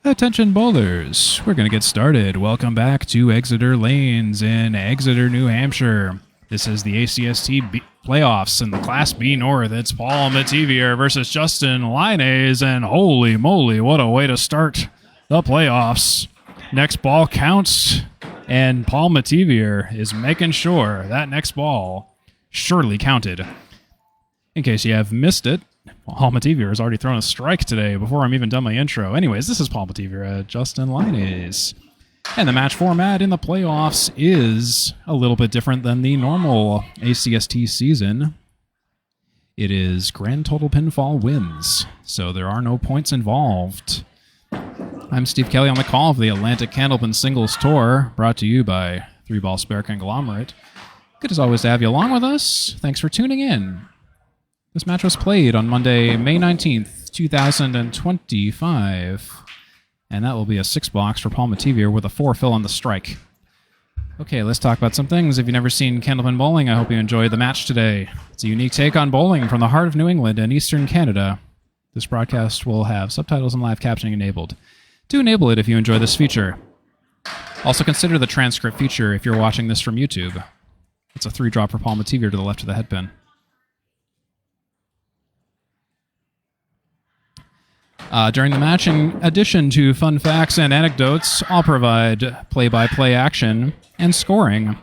Attention bowlers, we're going to get started. Welcome back to Exeter Lanes in Exeter, New Hampshire. This is the ACST Playoffs in the Class B North. It's Paul Metivier versus Justin Lyonnais, and holy moly, what a way to start the playoffs. Next ball counts, and Paul Metivier is making sure that next ball surely counted. In case you have missed it, Paul Metivier has already thrown a strike today before I'm even done my intro. Anyways, this is Paul Metivier, Justin Lyonnais. And the match format in the playoffs is a little bit different than the normal ACST season. It is grand total pinfall wins, so there are no points involved. I'm Steve Kelly on the call of the Atlantic Candlepin Singles Tour, brought to you by 3-Ball Spare Conglomerate. Good as always to have you along with us. Thanks for tuning in. This match was played on Monday, May 19th, 2025. And that will be a 6-box for Paul Metivier with a 4 fill on the strike. Okay, let's talk about some things. If you've never seen Candlepin Bowling, I hope you enjoyed the match today. It's a unique take on bowling from the heart of New England and Eastern Canada. This broadcast will have subtitles and live captioning enabled. Do enable it if you enjoy this feature. Also consider the transcript feature if you're watching this from YouTube. It's a 3-drop for Paul Metivier to the left of the headpin. During the match, in addition to fun facts and anecdotes, I'll provide play-by-play action and scoring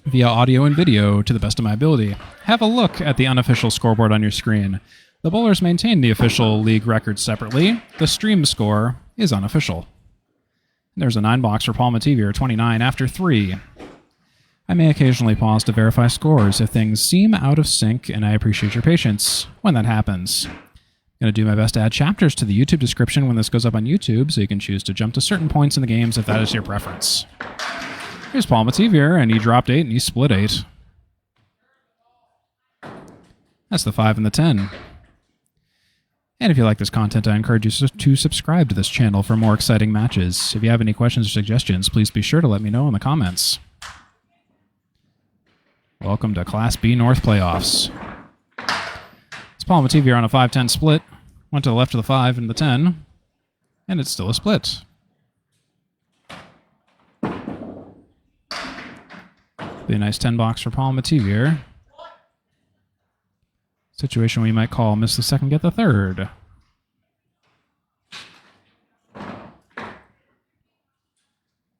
via audio and video to the best of my ability. Have a look at the unofficial scoreboard on your screen. The bowlers maintain the official league records separately. The stream score is unofficial. There's a 9-box for Paul Metivier, 29 after 3. I may occasionally pause to verify scores if things seem out of sync, and I appreciate your patience when that happens. I'm going to do my best to add chapters to the YouTube description when this goes up on YouTube, so you can choose to jump to certain points in the games if that is your preference. Here's Paul Metivier, and he dropped 8 and he split 8. That's the 5 and the 10. And if you like this content, I encourage you to subscribe to this channel for more exciting matches. If you have any questions or suggestions, please be sure to let me know in the comments. Welcome to Class B North Playoffs. Paul Metivier on a 5-10 split. Went to the left of the 5 and the 10. And it's still a split. Be a nice 10-box for Paul Metivier. Situation we might call miss the second, get the third.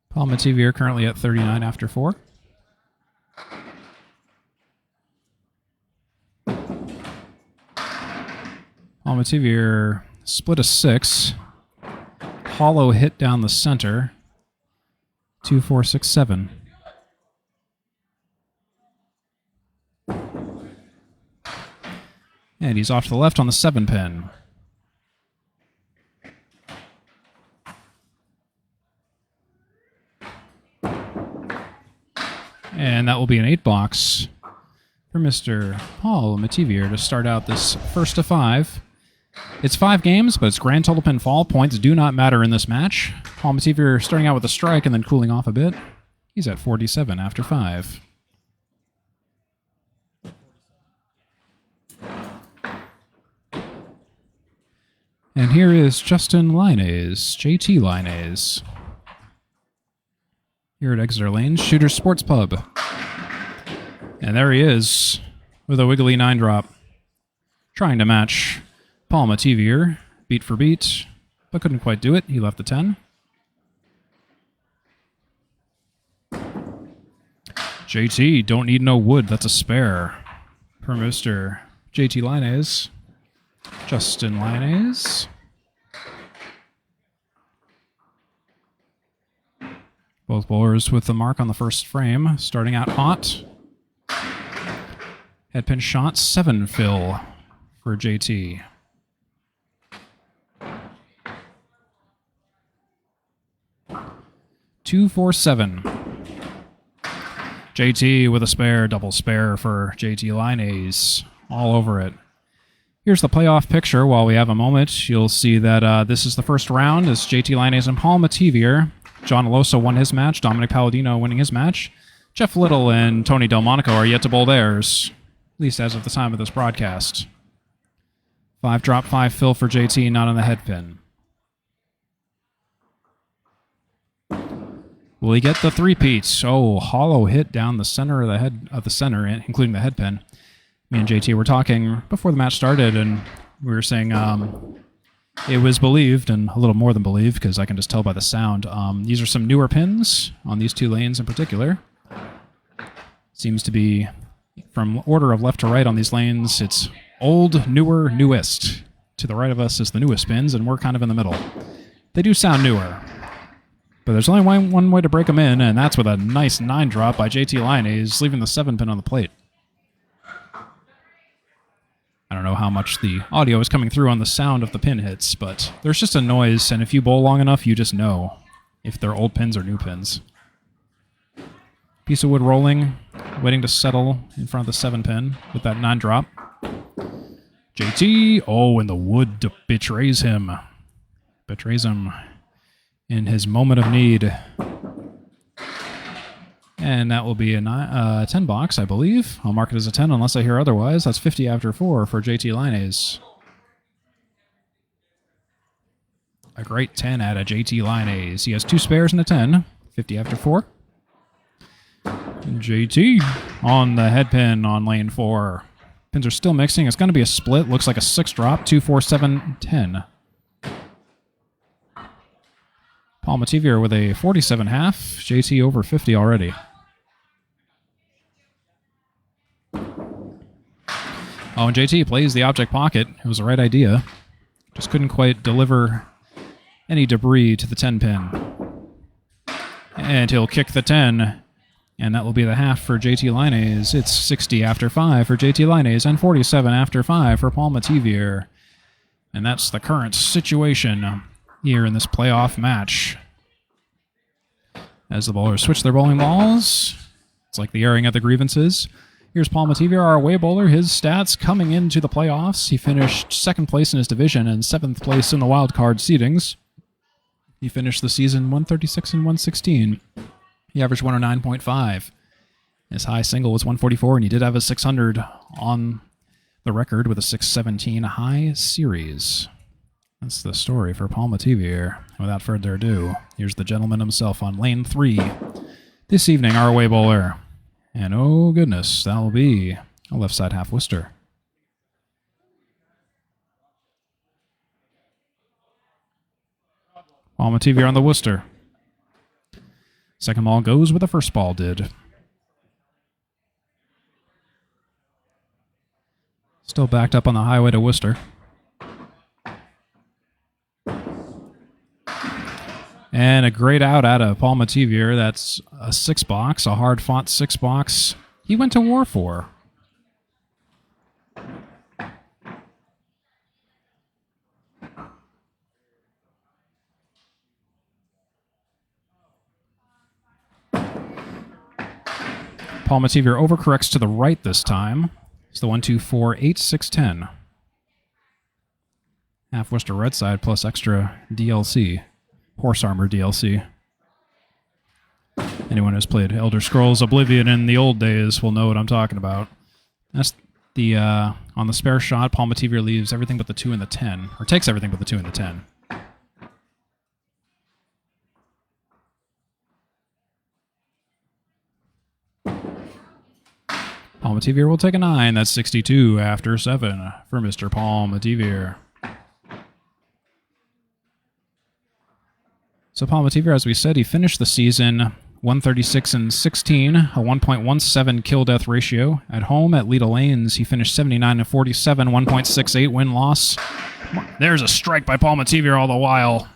Paul Metivier currently at 39 after 4. Paul Metivier split a 6. Hollow hit down the center. 2, 4, 6, 7. And he's off to the left on the 7 pin. And that will be an 8-box for Mr. Paul Metivier to start out this first of 5. It's 5 games, but it's grand total pinfall. Points do not matter in this match. Paul Metivier starting out with a strike and then cooling off a bit. He's at 47 after 5. And here is Justin Lyonnais, JT Lyonnais. Here at Exeter Lanes, Shooter's Sports Pub. And there he is, with a wiggly 9-drop. Trying to match Paul Metivier, beat for beat, but couldn't quite do it. He left the 10. JT, don't need no wood, that's a spare. Per Mr. JT Lyonnais. Justin Lyonnais. Both bowlers with the mark on the first frame, starting out hot. Headpin shot, 7 fill for JT. Two, 4, 7. JT with a spare, double spare for JT Lyonnais. All over it. Here's the playoff picture. While we have a moment, you'll see that this is the first round. It's JT Lyonnais and Paul Metivier. John Alosa won his match. Dominic Palladino winning his match. Jeff Little and Tony Delmonico are yet to bowl theirs, at least as of the time of this broadcast. 5 drop, 5 fill for JT, not on the head pin. Will he get the three-peat? Oh, hollow hit down the center of the head of the center, including the head pin. Me and JT were talking before the match started, and we were saying it was believed, and a little more than believed, because I can just tell by the sound. These are some newer pins on these two lanes in particular. Seems to be from order of left to right on these lanes. It's old, newer, newest. To the right of us is the newest pins, and we're kind of in the middle. They do sound newer. But there's only one way to break them in, and that's with a nice 9 drop by JT Lyonnais, leaving the 7 pin on the plate. I don't know how much the audio is coming through on the sound of the pin hits, but there's just a noise, and if you bowl long enough, you just know if they're old pins or new pins. Piece of wood rolling, waiting to settle in front of the 7 pin with that 9 drop. JT, oh, and the wood betrays him. Betrays him in his moment of need. And that will be a 10 box, I believe. I'll mark it as a 10 unless I hear otherwise. That's 50 after 4 for JT Lyonnais. A great 10 out of JT Lyonnais. He has 2 spares and a 10. 50 after 4. And JT on the head pin on lane 4. Pins are still mixing. It's going to be a split. Looks like a 6 drop. 2, 4, 7, 10. Paul Metivier with a 47 half. JT over 50 already. Oh, and JT plays the object pocket. It was the right idea. Just couldn't quite deliver any debris to the 10 pin. And he'll kick the 10. And that will be the half for JT Lyonnais. It's 60 after 5 for JT Lyonnais and 47 after 5 for Paul Metivier. And that's the current situation here in this playoff match. As the bowlers switch their bowling balls, it's like the airing of the grievances. Here's Paul Metivier, our away bowler. His stats coming into the playoffs. He finished 2nd place in his division and 7th place in the wild card seedings. He finished the season 136 and 116. He averaged 109.5. His high single was 144, and he did have a 600 on the record with a 617 high series. That's the story for Paul Metivier. Without further ado, here's the gentleman himself on lane 3. This evening, our away bowler. And oh goodness, that'll be a left side half Worcester. Paul Metivier on the Worcester. Second ball goes where the first ball did. Still backed up on the highway to Worcester. And a great out of Paul Metivier. That's a 6 box, a hard-fought 6 box. He went to war for. Paul Metivier overcorrects to the right this time. It's the 1, 2, 4, 8, 6, 10. Half Worcester red side plus extra DLC. Horse Armor DLC. Anyone who's played Elder Scrolls Oblivion in the old days will know what I'm talking about. That's the on the spare shot, Paul Metivier leaves everything but the 2 and the 10, or takes everything but the 2 and the 10. Paul Metivier will take a 9. That's 62 after 7 for Mr. Paul Metivier. So Paul Metivier, as we said, he finished the season 136 and 16, a 1.17 kill-death ratio. At home at Leda Lanes, he finished 79 and 47, 1.68 win-loss. There's a strike by Paul Metivier all the while.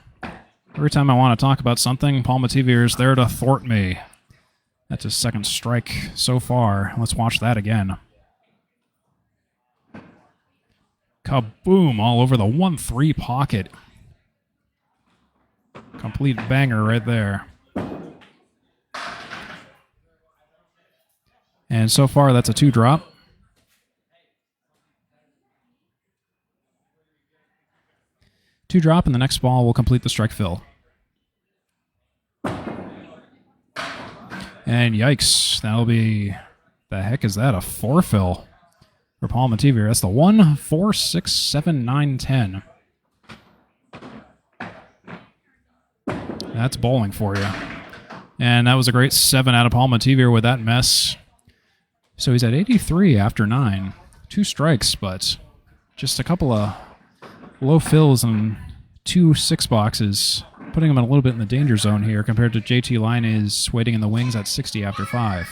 Every time I want to talk about something, Paul Metivier is there to thwart me. That's his 2nd strike so far. Let's watch that again. Kaboom! All over the 1-3 pocket. Complete banger right there. And so far, that's a 2 drop. Two drop, and the next ball will complete the strike fill. And yikes, that'll be... The heck is that? A 4 fill for Paul Metivier. That's the 1, 4, 6, 7, 9, 10. That's bowling for you. And that was a great 7 out of Paul Metivier with that mess. So he's at 83 after 9. 2 strikes, but just a couple of low fills and 2 6 boxes, putting him a little bit in the danger zone here compared to JT Lyonnais waiting in the wings at 60 after 5.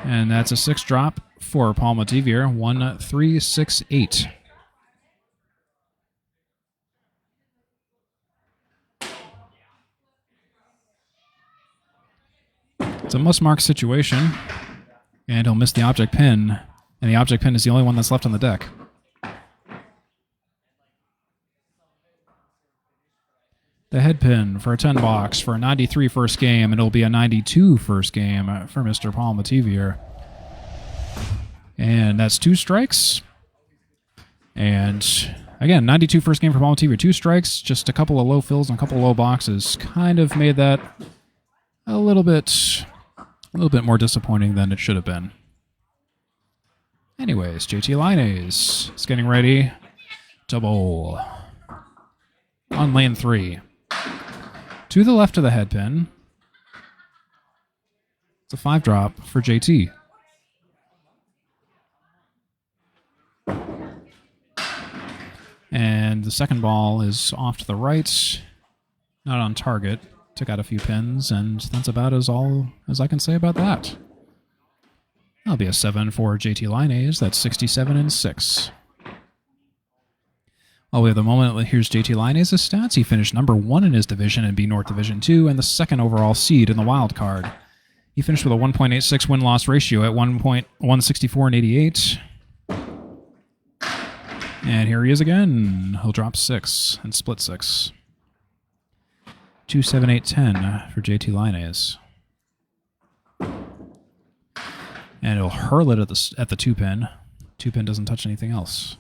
And that's a 6 drop for Paul Metivier, 1-3-6-8. It's a must-mark situation, and he'll miss the object pin, and the object pin is the only one that's left on the deck. The head pin for a 10 box for a 93 first game, and it'll be a 92 first game for Mr. Paul Metivier. And that's 2 strikes. And again, 92 first game for Paul Metivier, 2 strikes, just a couple of low fills and a couple of low boxes. Kind of made that a little bit more disappointing than it should have been. Anyways, JT Lyonnais is getting ready to bowl on lane 3. To the left of the head pin, it's a 5 drop for JT. And the second ball is off to the right, not on target. Took out a few pins, and that's about all as I can say about that. That'll be a 7 for JT Lyonnais. That's 67 and 6. While we have the moment, here's JT Lyonnais' stats. He finished number 1 in his division in B North Division 2 and the 2nd overall seed in the wild card. He finished with a 1.86 win-loss ratio at 1.164 and 88. And here he is again. He'll drop 6 and split 6. 2, 7, 8, 10 for JT Lyonnais. And he'll hurl it at the 2 pin. 2 pin doesn't touch anything else.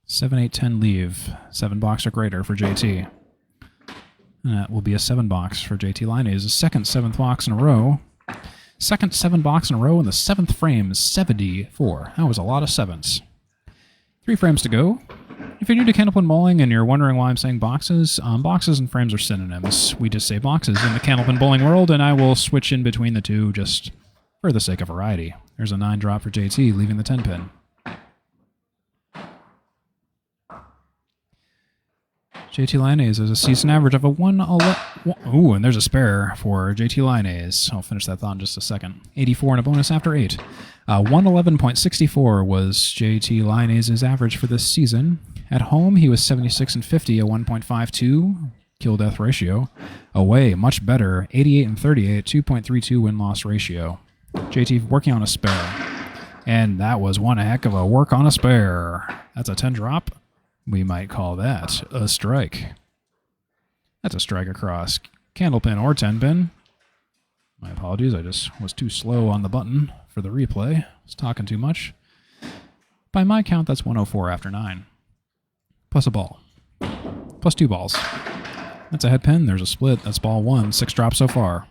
7, 8, 10 leave. 7 box or greater for JT. And that will be a 7 box for JT Lyonnais. His second 7th box in a row. Second 7 box in a row, and the 7th frame is 74. That was a lot of 7s. 3 frames to go. If you're new to Candlepin Bowling and you're wondering why I'm saying boxes, boxes and frames are synonyms. We just say boxes in the Candlepin Bowling world, and I will switch in between the two just for the sake of variety. There's a 9 drop for JT, leaving the 10 pin. JT Lyonnais has a season average of a 111. Ooh, and there's a spare for JT Lyonnais. I'll finish that thought in just a second. 84 and a bonus after 8. 111.64 was JT Lyonnais' average for this season. At home, he was 76 and 50, a 1.52 kill-death ratio. Away, much better, 88 and 38, 2.32 win-loss ratio. JT working on a spare. And that was one heck of a work on a spare. That's a 10 drop. We might call that a strike. That's a strike across Candlepin or 10 pin. My apologies, I just was too slow on the button for the replay. I was talking too much. By my count, that's 104 after 9. Plus a ball. Plus 2 balls. That's a head pin. There's a split. That's ball 1. 6 drops so far.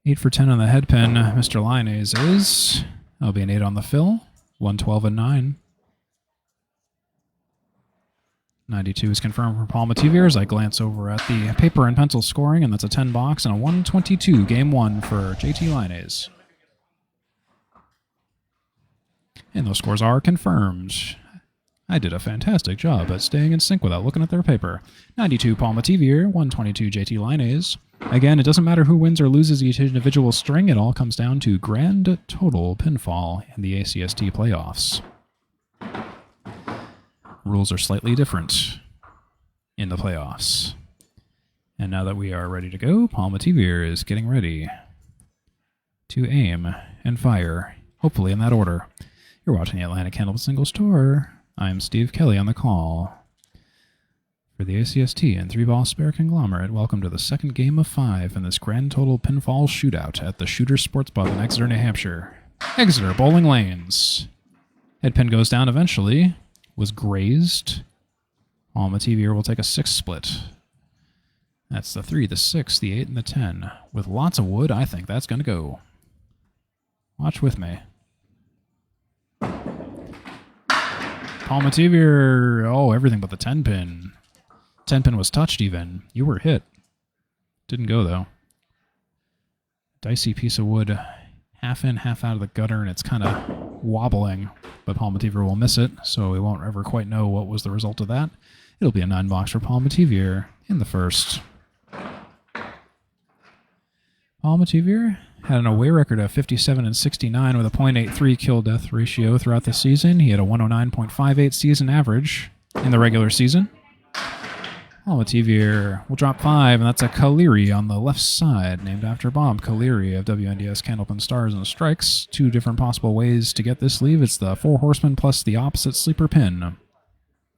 Eight for 10 on the head pin. Mr. Lyonnais is... That'll be an 8 on the fill. 112 and 9. 92 is confirmed for Paul Metivier as I glance over at the paper and pencil scoring, and that's a 10 box and a 122 game 1 for JT Lyonnais. And those scores are confirmed. I did a fantastic job at staying in sync without looking at their paper. 92 Paul Metivier, 122 JT Lyonnais. Again, it doesn't matter who wins or loses each individual string, it all comes down to grand total pinfall in the ACST Playoffs. Rules are slightly different in the playoffs. And now that we are ready to go, Paul Metivier is getting ready to aim and fire, hopefully in that order. You're watching the Atlantic Candlepin Singles Tour. I'm Steve Kelly on the call for the ACST and 3-ball spare conglomerate. Welcome to the second game of 5 in this grand total pinfall shootout at the Shooter Sports Pub in Exeter, New Hampshire. Exeter Bowling Lanes. Head pin goes down eventually. Was grazed. Paul Metivier will take a 6 split. That's the 3, the 6, the 8, and the 10. With lots of wood, I think that's going to go. Watch with me. Paul Metivier. Oh, everything but the 10 pin. 10 pin was touched even. You were hit. Didn't go though. Dicey piece of wood. Half in, half out of the gutter, and it's kind of wobbling. But Paul Metivier will miss it, so we won't ever quite know what was the result of that. It'll be a 9-box for Paul Metivier in the first. Paul Metivier had an away record of 57-69 with a .83 kill-death ratio throughout the season. He had a 109.58 season average in the regular season. Paul Metivier will drop 5, and that's a Kaleri on the left side, named after Bob Kaleri of WNDS Candlepin Stars and Strikes. 2 different possible ways to get this sleeve. It's the 4 Horsemen plus the opposite sleeper pin.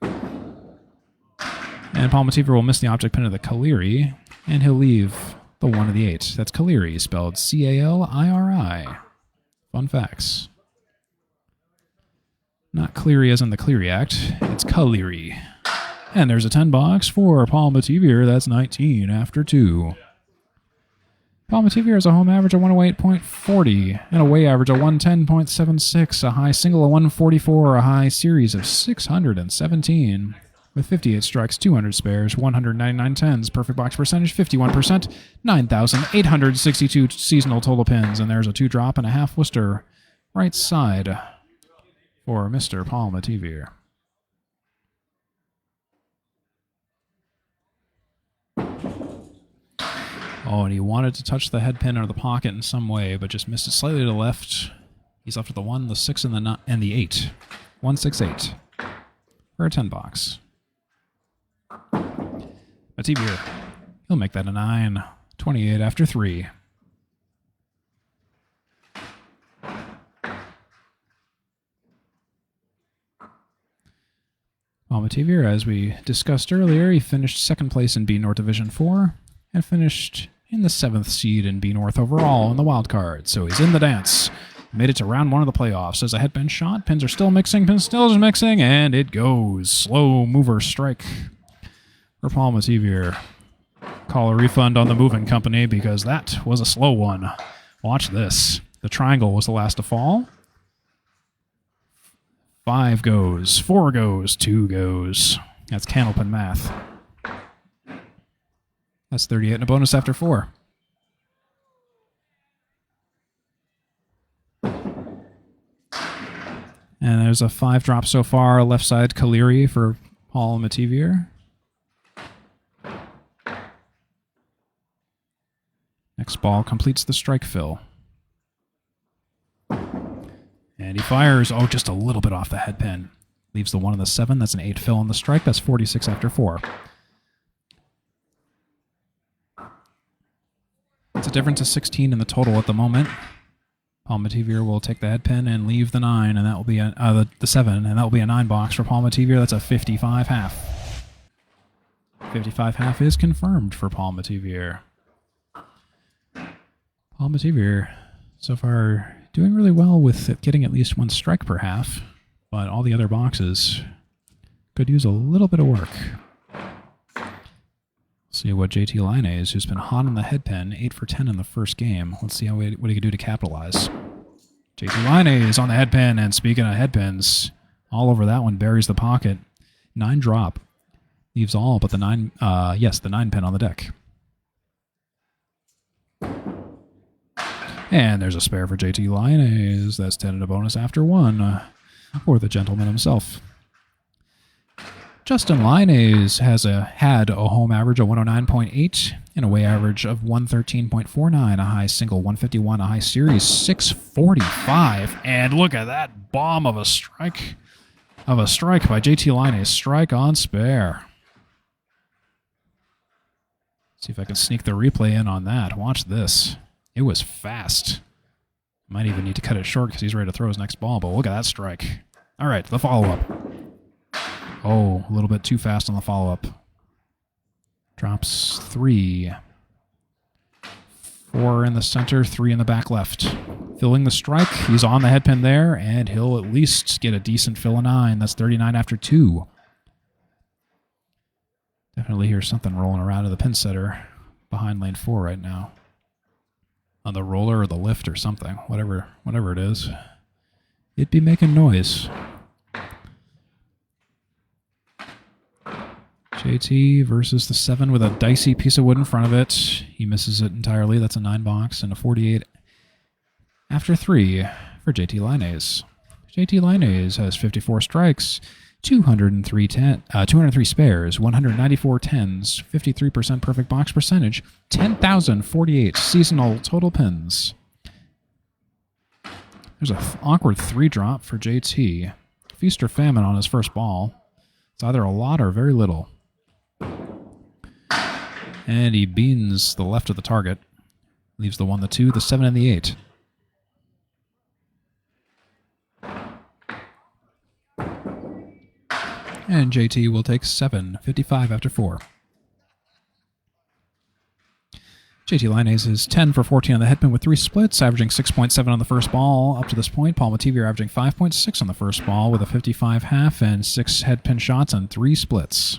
And Paul Metivier will miss the object pin of the Kaleri, and he'll leave the 1 of the 8. That's Kaleri, spelled C-A-L-I-R-I. Fun facts. Not Cleary as in the Cleary Act. It's Kaleri. And there's a 10-box for Paul Metivier. That's 19 after 2. Paul Metivier has a home average of 108.40, and away average of 110.76, a high single of 144, a high series of 617. With 58 strikes, 200 spares, 199 tens, perfect box percentage, 51%, 9,862 seasonal total pins, and there's a 2-drop and a half Worcester right side for Mr. Paul Metivier. Oh, and he wanted to touch the head pin or the pocket in some way, but just missed it slightly to the left. He's left with the 1, the 6, and the 8. 168 for a 10-box. Metivier, he'll make that a 9. 28 after 3. Paul Metivier, as we discussed earlier, he finished 2nd place in B North Division 4 and finished in the 7th seed in B North overall in the wild card. So he's in the dance. Made it to round 1 of the playoffs. As a headpin shot, pins are still mixing, pins still mixing, and it goes. Slow mover strike for Paul Metivier. Call a refund on the moving company because that was a slow one. Watch this. The triangle was the last to fall. 5 goes, 4 goes, 2 goes. That's Candlepin math. That's 38 and a bonus after 4. And there's a 5-drop so far, left side Kaleri for Paul Metivier. Next ball completes the strike fill. And he fires, just a little bit off the head pin. Leaves the 1 and the 7. That's an 8 fill on the strike. That's 46 after 4. It's a difference of 16 in the total at the moment. Paul Metivier will take the head pin and leave the 9, and that will be the 7, and that will be a 9-box for Paul Metivier. That's a 55 half. 55 half is confirmed for Paul Metivier. Paul Metivier, so far, doing really well with getting at least 1 strike per half, but all the other boxes could use a little bit of work. See what JT Lyonnais, who's been hot on the head pin, 8 for 10 in the first game. Let's see what he can do to capitalize. JT Lyonnais on the head pin, and speaking of head pins, all over that one, buries the pocket. 9 drop. Leaves all but the 9, the 9 pin on the deck. And there's a spare for JT Lyonnais. That's 10 and a bonus after 1 for the gentleman himself. Justin Lyonnais had a home average of 109.8 and a away average of 113.49, a high single 151, a high series 645. And look at that bomb of a strike by JT Lyonnais. Strike on spare. See if I can sneak the replay in on that. Watch this. It was fast. Might even need to cut it short because he's ready to throw his next ball, but look at that strike. All right, the follow-up. Oh, a little bit too fast on the follow-up. Drops 3. 4 in the center, 3 in the back left. Filling the strike. He's on the head pin there, and he'll at least get a decent fill of 9. That's 39 after 2. Definitely hear something rolling around in the pin setter behind lane 4 right now. On the roller or the lift or something. Whatever it is. It'd be making noise. JT versus the 7 with a dicey piece of wood in front of it. He misses it entirely. That's a 9 box and a 48 after 3 for JT Lyonnais. JT Lyonnais has 54 strikes, 203 spares, 194 tens, 53% perfect box percentage, 10,048 seasonal total pins. There's an awkward 3 drop for JT. Feast or famine on his first ball. It's either a lot or very little. And he beans the left of the target. Leaves the 1, the 2, the 7, and the 8. And JT will take 7, 55 after 4. JT Lyonnais is 10 for 14 on the headpin with 3 splits, averaging 6.7 on the first ball up to this point. Paul Metivier averaging 5.6 on the first ball with a 55 half and 6 headpin shots and 3 splits.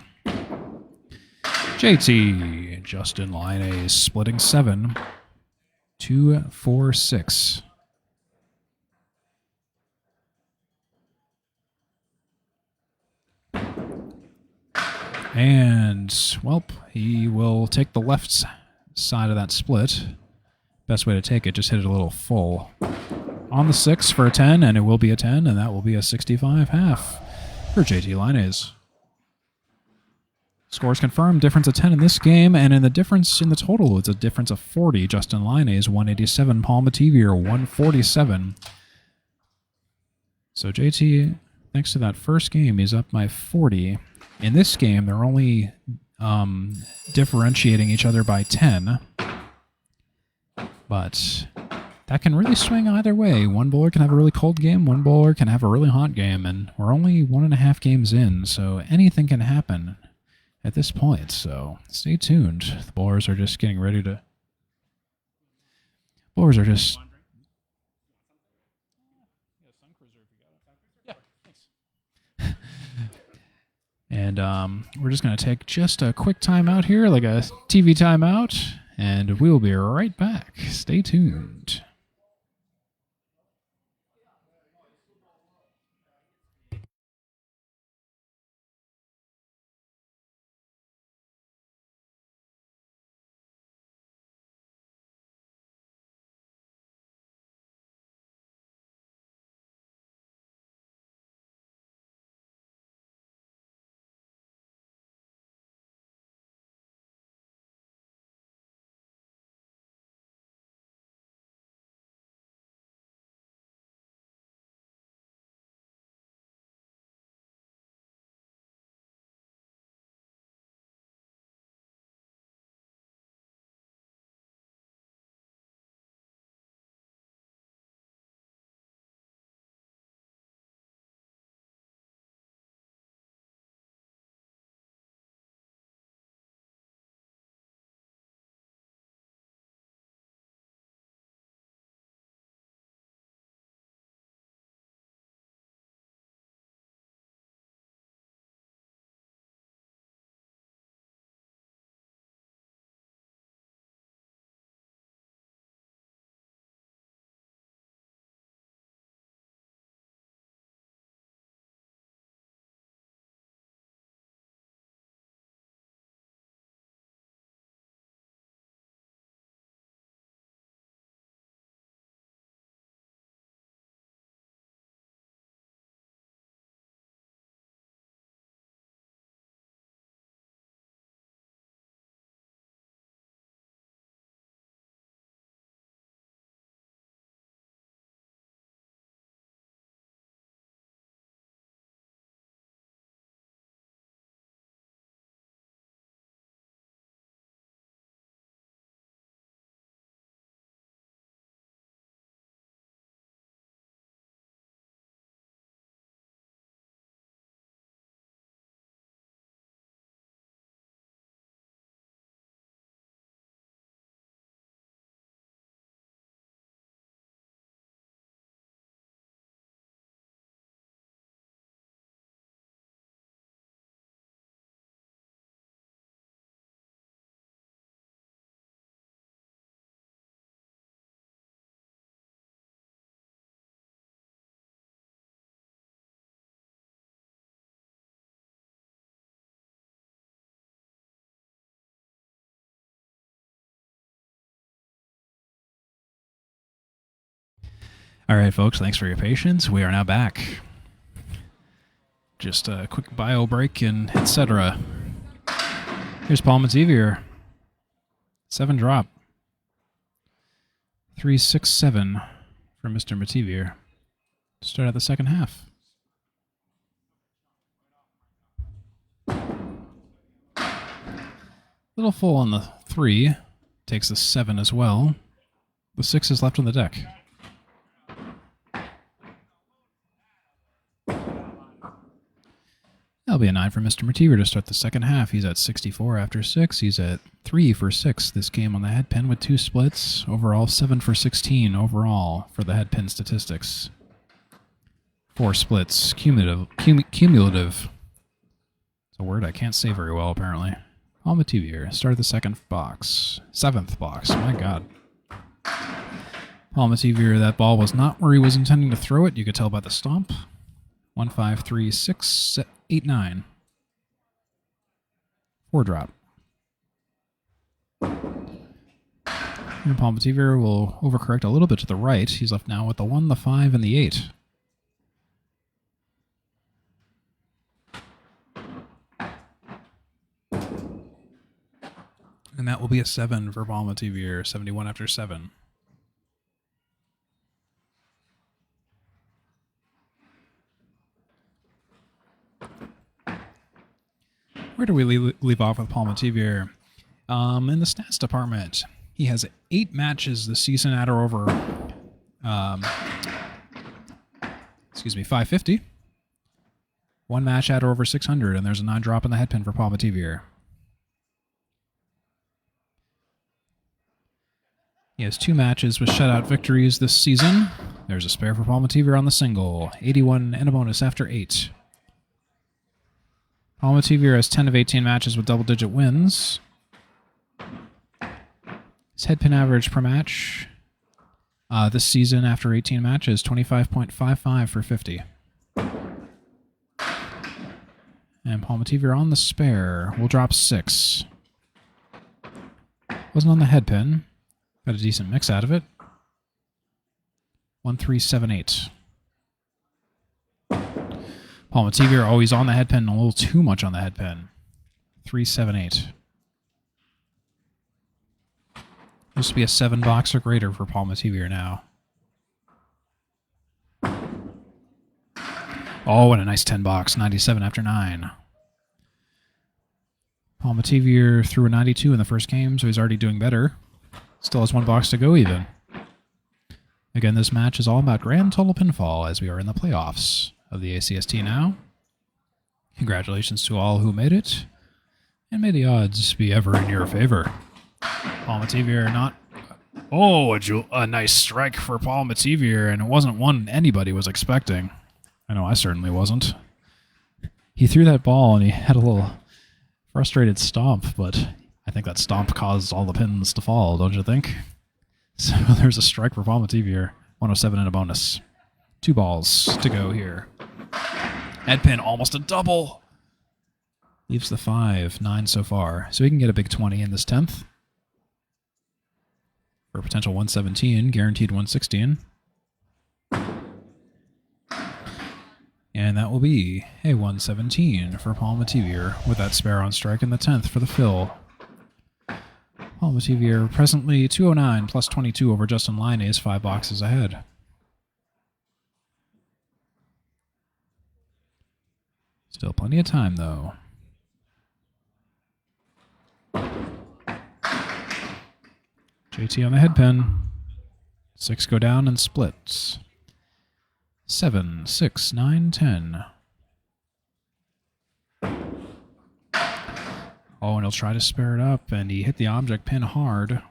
JT, Justin Lyonnais splitting 7, 2, 4, 6. And, well, he will take the left side of that split. Best way to take it, just hit it a little full. On the 6 for a 10, and it will be a 10, and that will be a 65 half for JT Lyonnais. Scores confirmed, difference of 10 in this game, and in the difference in the total, it's a difference of 40. Justin Lyonnais, 187. Paul Metivier, 147. So JT, thanks to that first game, he's up by 40. In this game, they're only differentiating each other by 10. But that can really swing either way. One bowler can have a really cold game, one bowler can have a really hot game, and we're only 1.5 games in, so anything can happen at this point. So stay tuned. The bowlers are just getting ready to... Bowlers are just... And we're just going to take just a quick timeout here, like a TV timeout, and we will be right back. Stay tuned. All right, folks, thanks for your patience. We are now back. Just a quick bio break and etc. Here's Paul Metivier. 7 drop. 3-6-7 for Mr. Metivier. Start out the second half. Little full on the 3. Takes the 7 as well. The 6 is left on the deck. That'll be a 9 for Mr. Metivier to start the second half. He's at 64 after 6. He's at 3 for 6 this game on the head pin with 2 splits. Overall, 7 for 16 overall for the head pin statistics. 4 splits. Cumulative. It's a word I can't say very well, apparently. Paul Metivier started the second box. 7th box. My God. Paul Metivier, that ball was not where he was intending to throw it. You could tell by the stomp. 1, 5, 3, 6, 8, 9. 4 drop. And Paul Metivier will overcorrect a little bit to the right. He's left now with the 1, the 5, and the 8. And that will be a 7 for Paul Metivier. 71 after 7. Where do we leave off with Paul Metivier? In the stats department, he has 8 matches this season at or over 550. 1 match at or over 600, and there's a 9 drop in the head pin for Paul Metivier. He has 2 matches with shutout victories this season. There's a spare for Paul Metivier on the single. 81 and a bonus after 8. Paul Metivier has 10 of 18 matches with double-digit wins. His head pin average per match this season after 18 matches, 25.55 for 50. And Paul Metivier on the spare will drop 6. Wasn't on the head pin. Got a decent mix out of it. 1, 3, 7, 8. Paul Metivier always on the head pin, a little too much on the head pin. 3, 7, 8. This will be a 7 box or greater for Paul Metivier now. Oh, and a nice 10 box, 97 after 9. Paul Metivier threw a 92 in the first game, so he's already doing better. Still has 1 box to go even. Again, this match is all about grand total pinfall as we are in the playoffs of the ACST now. Congratulations to all who made it, and may the odds be ever in your favor. Paul Metivier not... Oh, a nice strike for Paul Metivier, and it wasn't one anybody was expecting. I know I certainly wasn't. He threw that ball, and he had a little frustrated stomp, but I think that stomp caused all the pins to fall, don't you think? So there's a strike for Paul Metivier. 107 and a bonus. 2 balls to go here. Head pin almost a double. Leaves the 5, 9 so far. So he can get a big 20 in this 10th. For a potential 117, guaranteed 116. And that will be a 117 for Paul Metivier with that spare on strike in the 10th for the fill. Paul Metivier presently 209 plus 22 over Justin Lyonnais, 5 boxes ahead. Still plenty of time, though. JT on the head pin. 6 go down and splits. 7, 6, 9, 10. Oh, and he'll try to spare it up, and he hit the object pin hard.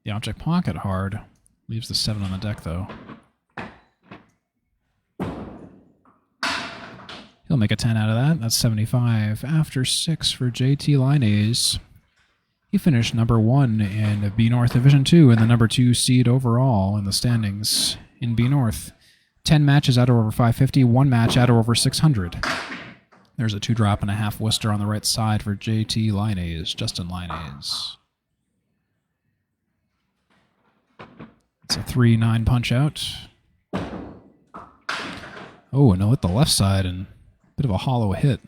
The object pocket hard. Leaves the 7 on the deck, though. He'll make a 10 out of that. That's 75 after 6 for JT Lyonnais. He finished number 1 in B North Division 2 and the number 2 seed overall in the standings in B North. 10 matches out of over 550, 1 match out of over 600. There's a 2 drop and a half Worcester on the right side for JT Lyonnais, Justin Lyonnais. It's a 3-9 punch out. Oh, and he'll hit the left side and bit of a hollow hit.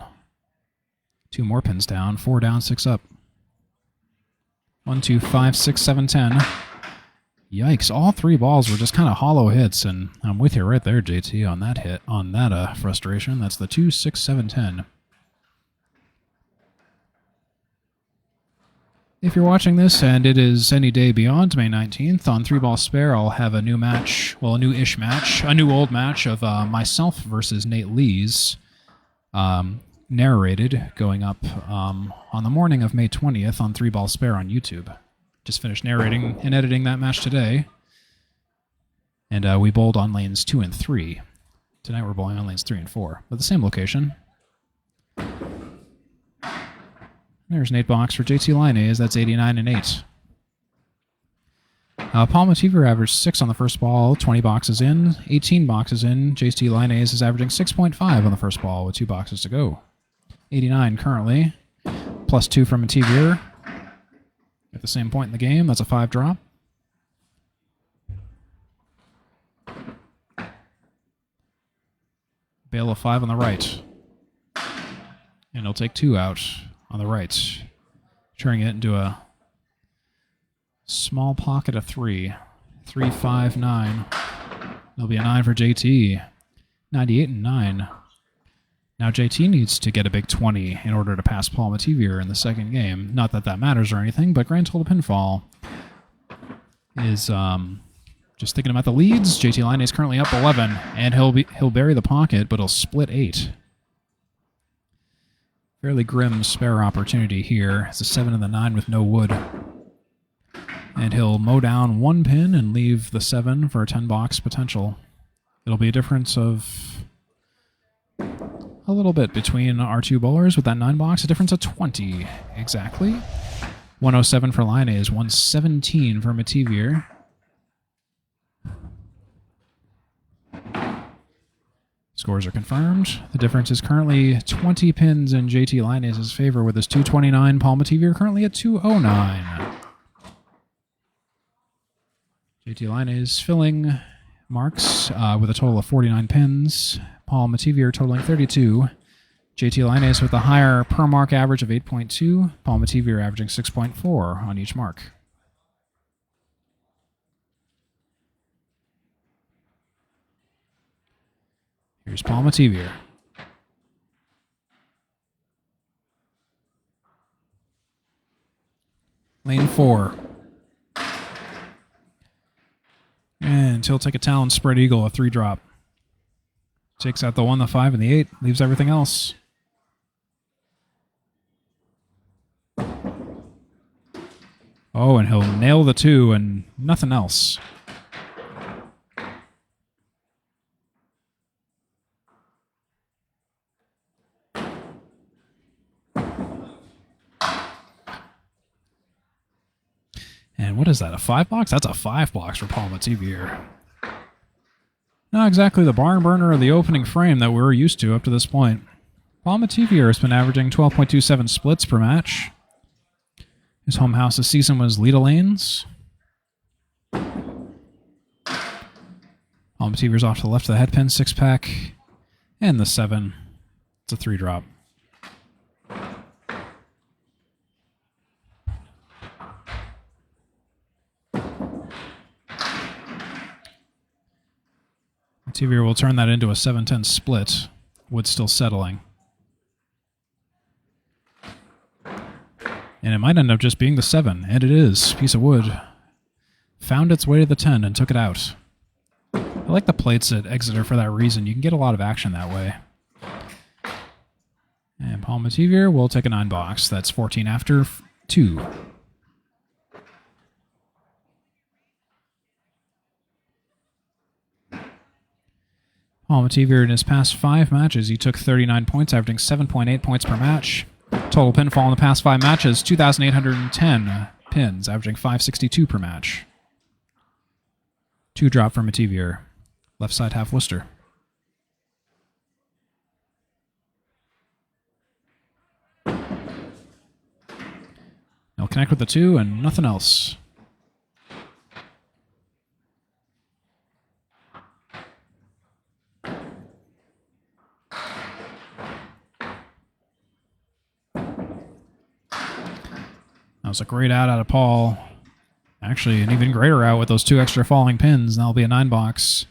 2 more pins down. 4 down, 6 up. 1, 2, 5, 6, 7, 10. Yikes, all 3 balls were just kind of hollow hits, and I'm with you right there, JT, on that hit, on that frustration. That's the 2, 6, 7, 10. If you're watching this and it is any day beyond May 19th, on 3 Ball Spare, I'll have a new match, well, a new-ish match, a new old match of myself versus Nate Lees, narrated, going up on the morning of May 20th on 3 Ball Spare on YouTube. Just finished narrating and editing that match today. And we bowled on lanes 2 and 3. Tonight we're bowling on lanes 3 and 4, but the same location. There's an 8 box for JT Lyonnais. That's 89 and 8. Paul Metivier averaged 6 on the first ball, 20 boxes in, 18 boxes in. JT Lyonnais is averaging 6.5 on the first ball with 2 boxes to go. 89 currently, plus 2 from Metivier. At the same point in the game, that's a 5 drop. Bail of 5 on the right. And he'll take 2 out on the right, turning it into a small pocket of 3. 3, 5, 9. There'll be a 9 for JT. 98 and 9. Now JT needs to get a big 20 in order to pass Paul Metivier in the second game. Not that that matters or anything, but grand total pinfall is just thinking about the leads. JT Lyonnais is currently up 11, and he'll bury the pocket, but he'll split 8. Fairly grim spare opportunity here. It's a 7 and the 9 with no wood. And he'll mow down 1 pin and leave the 7 for a 10 box potential. It'll be a difference of a little bit between our 2 bowlers with that 9 box, a difference of 20 exactly. 107 for Lyonnais, 117 for Metivier. Scores are confirmed. The difference is currently 20 pins in JT Lyonnais' favor with his 229. Paul Metivier currently at 209. JT Lyonnais filling marks with a total of 49 pins. Paul Metivier totaling 32. JT Lyonnais with a higher per mark average of 8.2. Paul Metivier averaging 6.4 on each mark. Here's Paul Metivier. Lane 4. And he'll take a Talon Spread Eagle, a 3 drop. Takes out the 1, the 5, and the 8. Leaves everything else. Oh, and he'll nail the 2 and nothing else. And what is that, a 5 box? That's a 5 box for Paul Metivier. Not exactly the barn burner or the opening frame that we're used to up to this point. Paul Metivier has been averaging 12.27 splits per match. His home house this season was Leda Lanes. Paul Metivier's off to the left of the head pin, 6-pack, and the 7. It's a 3 drop. Metivier will turn that into a 7-10 split. Wood still settling. And it might end up just being the 7, and it is. Piece of wood found its way to the 10 and took it out. I like the plates at Exeter for that reason. You can get a lot of action that way. And Paul Metivier will take a 9 box. That's 14 after 2. Paul Metivier in his past 5 matches, he took 39 points, averaging 7.8 points per match. Total pinfall in the past 5 matches, 2,810 pins, averaging 562 per match. 2 drop for Metivier. Left side half Worcester. He'll connect with the 2 and nothing else. That was a great out of Paul. Actually, an even greater out with those 2 extra falling pins. That'll be a 9-box.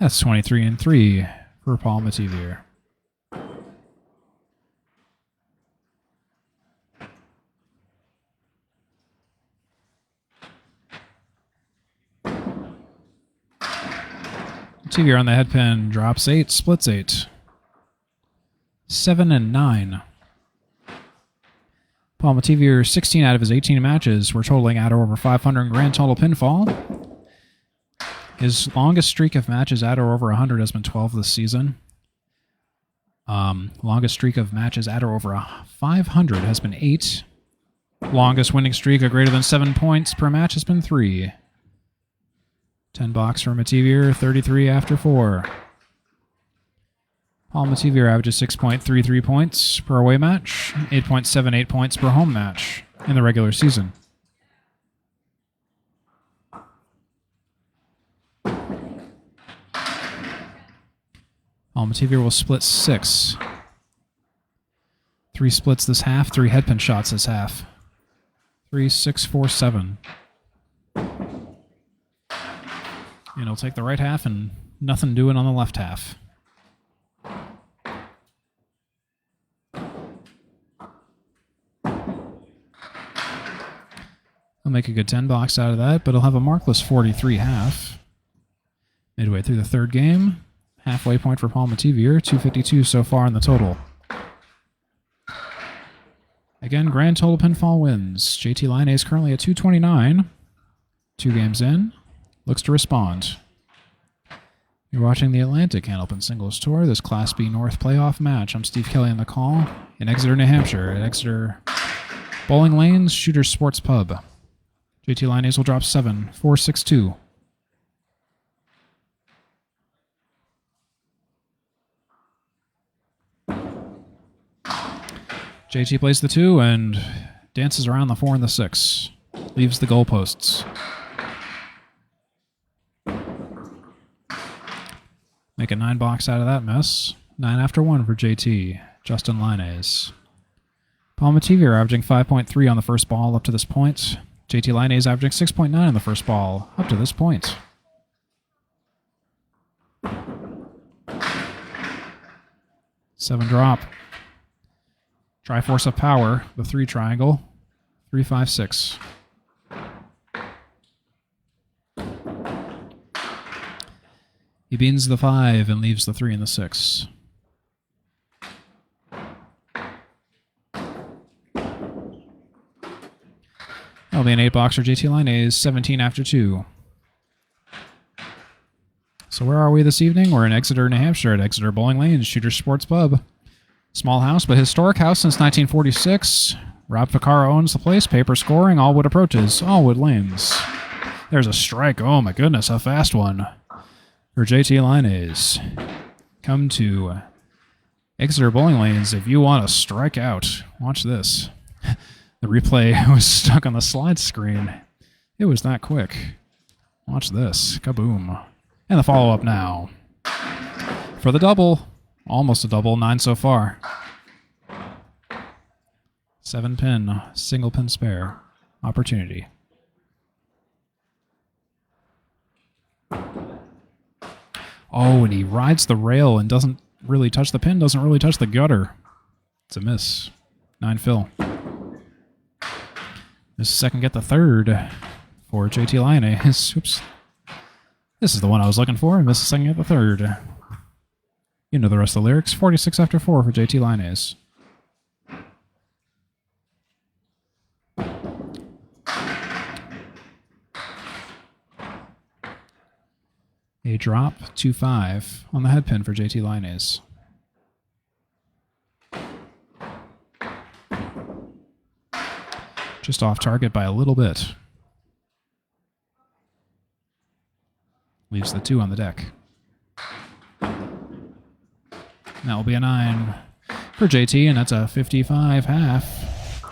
That's 23-3 for Paul Metivier. Metivier on the head pin, drops 8, splits 8. 7 and 9. Paul Metivier, 16 out of his 18 matches were totaling at or over 500 grand total pinfall. His longest streak of matches at or over 100 has been 12 this season. Longest streak of matches at or over 500 has been 8. Longest winning streak of greater than 7 points per match has been 3. 10-box for Metivier, 33 after 4. Paul Metivier averages 6.33 points per away match, 8.78 points per home match in the regular season. Paul Metivier will split 6. 3 splits this half, 3 headpin shots this half. 3, 6, 4, 7. And he'll take the right half and nothing doing on the left half. He'll make a good 10-box out of that, but he'll have a markless 43 half. Midway through the third game, halfway point for Paul Metivier, 252 so far in the total. Again, grand total pinfall wins. JT Lyonnais is currently at 229. 2 games in. Looks to respond. You're watching the Atlantic Open Singles Tour, this Class B North playoff match. I'm Steve Kelly on the call in Exeter, New Hampshire, at Exeter Bowling Lanes Shooter Sports Pub. JT Lyonnais will drop 7, 4, 6, 2. JT plays the 2 and dances around the 4 and the 6. Leaves the goalposts. Make a 9-box out of that mess. 9 after 1 for JT. Justin Lyonnais. Paul Metivier averaging 5.3 on the first ball up to this point. JT Lyonnais averaging 6.9 on the first ball up to this point. Seven drop. Triforce of power, the 3 triangle. 3, 5, 6. He beans the 5 and leaves the 3 and the 6. That'll be an 8-boxer. JT Lyonnais, 17 after 2. So where are we this evening? We're in Exeter, New Hampshire at Exeter Bowling Lanes Shooter Sports Pub. Small house, but historic house since 1946. Rob Ficarra owns the place. Paper scoring. All wood approaches. All wood lanes. There's a strike. Oh my goodness, a fast one for JT Lyonnais. Come to Exeter Bowling Lanes if you want to strike out. Watch this. The replay was stuck on the slide screen. It was that quick. Watch this. Kaboom. And the follow-up now. For the double. Almost a double. 9 so far. 7 pin. Single pin spare. Opportunity. Oh, and he rides the rail and doesn't really touch the pin, doesn't really touch the gutter. It's a miss. 9 fill. This is second, get the third for JT Lyonnais. Oops. This is the one I was looking for. I missed the second, get the third. You know the rest of the lyrics. 46 after 4 for JT Lyonnais. A drop, 2-5 on the head pin for JT Lyonnais. Just off target by a little bit. Leaves the 2 on the deck. That will be a 9 for JT, and that's a 55 half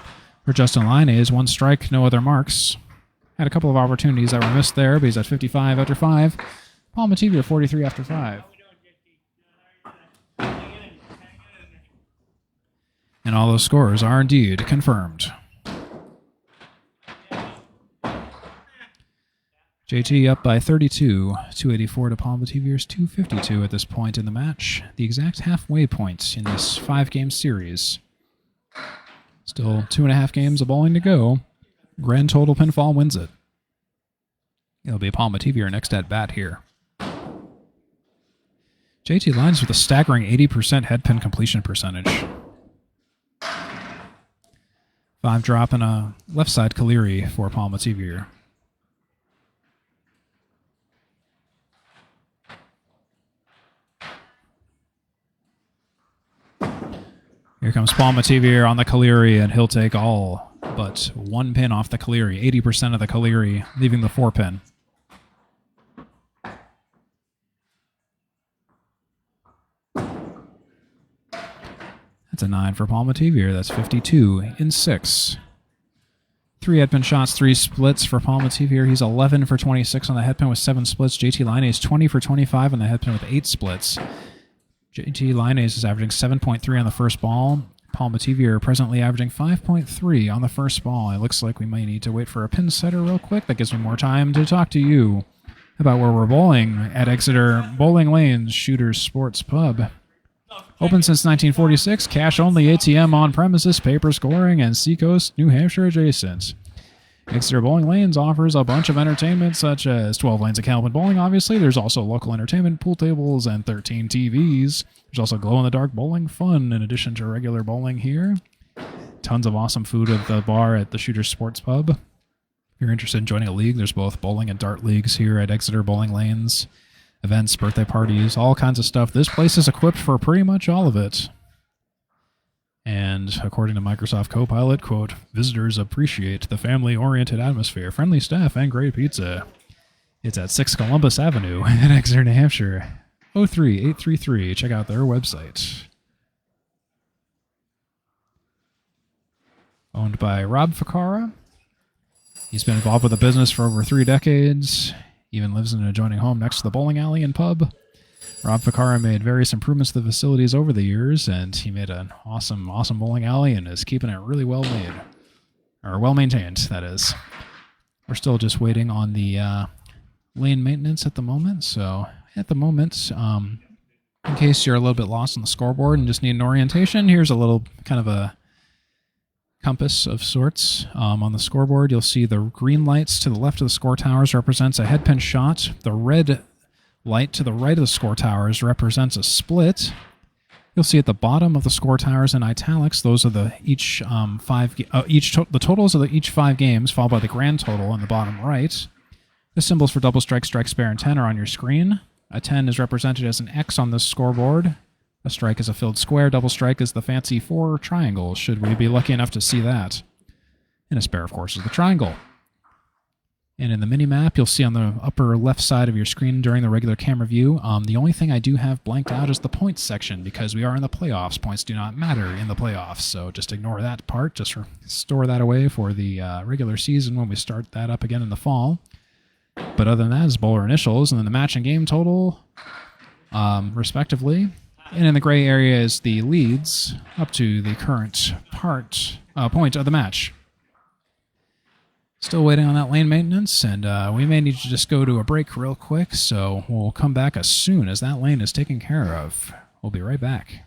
for Justin Lyonnais. 1 strike, no other marks. Had a couple of opportunities that were missed there, but he's at 55 after 5. Paul Metivier, 43 after 5. And all those scores are indeed confirmed. JT up by 32, 284 to Paul Metivier's 252 at this point in the match. The exact halfway point in this 5-game series. Still 2.5 games of bowling to go. Grand total pinfall wins it. It'll be Paul Metivier next at bat here. JT lines with a staggering 80% head pin completion percentage. 5 drop and a left side Caleri for Paul Metivier. Here comes Paul Metivier on the Caleri, and he'll take all but 1 pin off the Caleri. 80% of the Caleri, leaving the 4 pin. That's a 9 for Paul Metivier. That's 52 in 6. 3 head pin shots, 3 splits for Paul Metivier. He's 11 for 26 on the head pin with 7 splits. JT Lyonnais is 20 for 25 on the head pin with 8 splits. JT Lyonnais is averaging 7.3 on the first ball. Paul Metivier presently averaging 5.3 on the first ball. It looks like we might need to wait for a pin setter real quick. That gives me more time to talk to you about where we're bowling at Exeter Bowling Lanes Shooters Sports Pub. Open since 1946, cash-only ATM on premises, paper scoring, and Seacoast, New Hampshire adjacent. Exeter Bowling Lanes offers a bunch of entertainment, such as 12 lanes of Calvin bowling, obviously. There's also local entertainment, pool tables, and 13 TVs. There's also glow-in-the-dark bowling fun, in addition to regular bowling here. Tons of awesome food at the bar at the Shooters Sports Pub. If you're interested in joining a league, there's both bowling and dart leagues here at Exeter Bowling Lanes. Events, birthday parties, all kinds of stuff. This place is equipped for pretty much all of it. And according to Microsoft Copilot, quote, visitors appreciate the family-oriented atmosphere, friendly staff, and great pizza. It's at 6 Columbus Avenue in Exeter, New Hampshire. 03833. Check out their website. Owned by Rob Ficara. He's been involved with the business for over 3 decades. Even lives in an adjoining home next to the bowling alley and pub. Rob Ficara made various improvements to the facilities over the years, and he made an awesome bowling alley and is keeping it really well made. Or well maintained, that is. We're still just waiting on the lane maintenance at the moment, so at the moment, in case you're a little bit lost on the scoreboard and just need an orientation, here's a little kind of a compass of sorts. On the scoreboard, you'll see the green lights to the left of the score towers represents a head pin shot. The red light to the right of the score towers represents a split. You'll see at the bottom of the score towers in italics, those are the the totals of each 5 games, followed by the grand total in the bottom right. The symbols for double strike, strike, spare, and 10 are on your screen. A 10 is represented as an X on this scoreboard. A strike is a filled square. Double strike is the fancy 4 triangles, should we be lucky enough to see that. And a spare, of course, is the triangle. And in the mini-map, you'll see on the upper left side of your screen during the regular camera view, the only thing I do have blanked out is the points section, because we are in the playoffs. Points do not matter in the playoffs, so just ignore that part. Just store that away for the regular season when we start that up again in the fall. But other than that, is bowler initials, and then the match and game total, respectively. And in the gray area is the leads up to the current point of the match. Still waiting on that lane maintenance, and we may need to just go to a break real quick, so we'll come back as soon as that lane is taken care of. We'll be right back.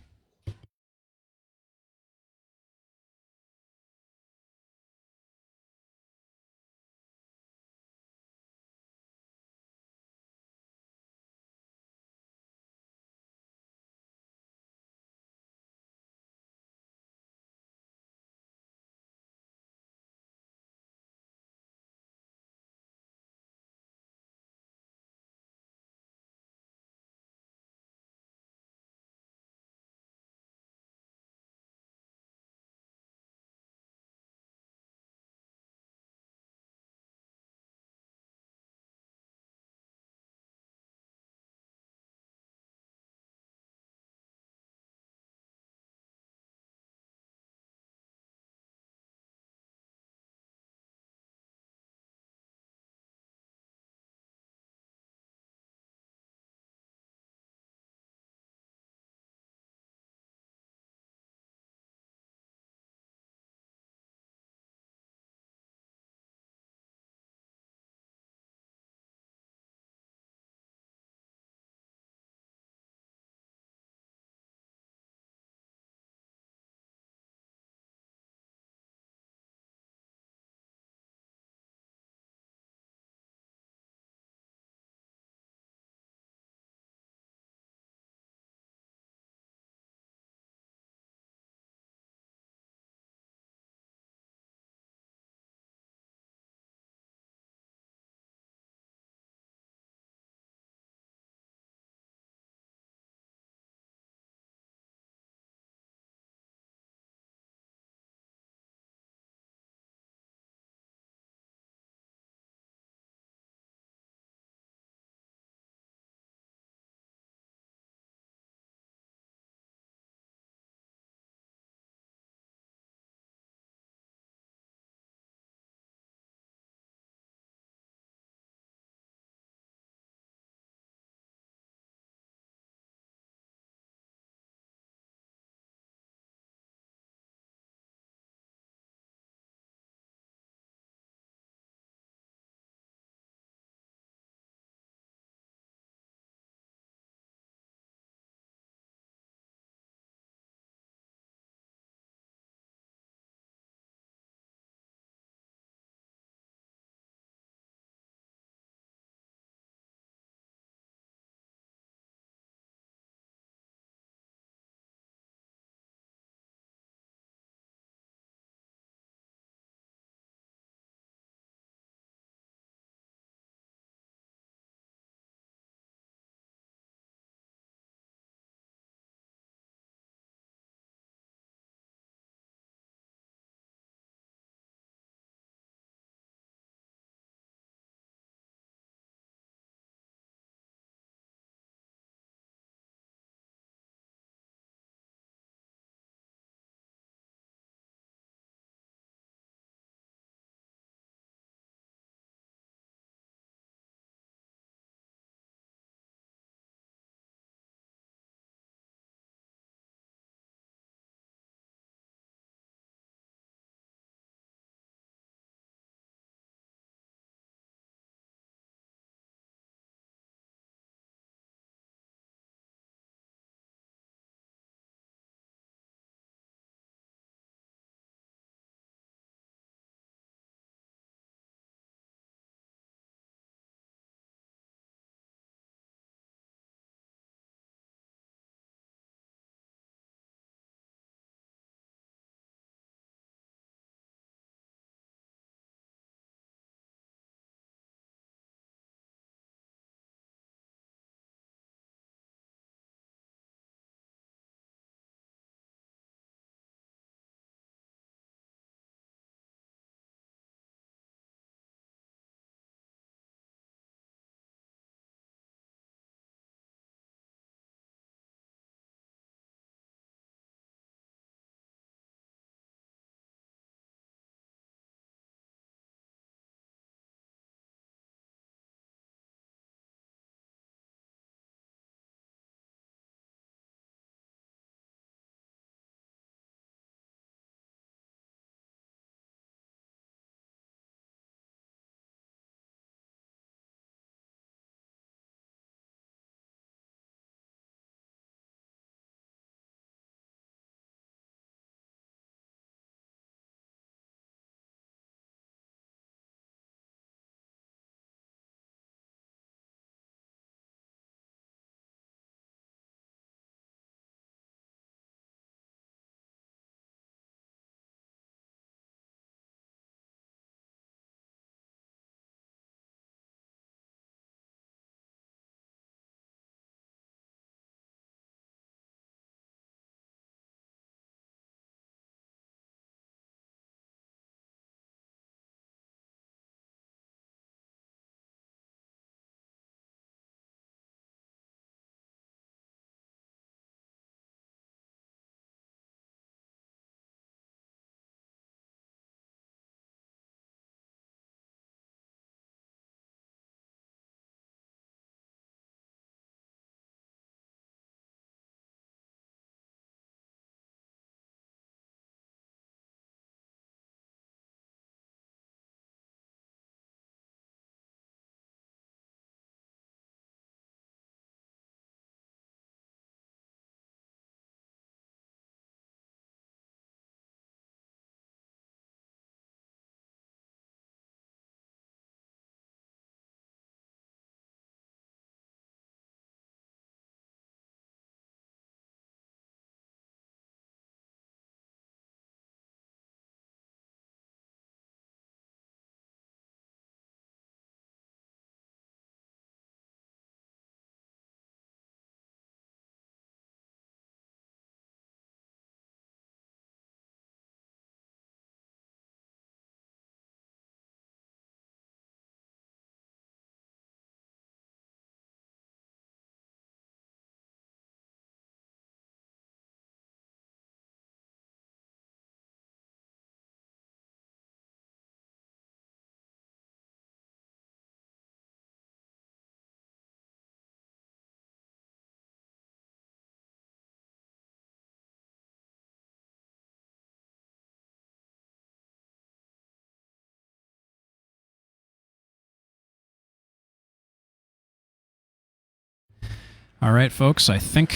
All right, folks, I think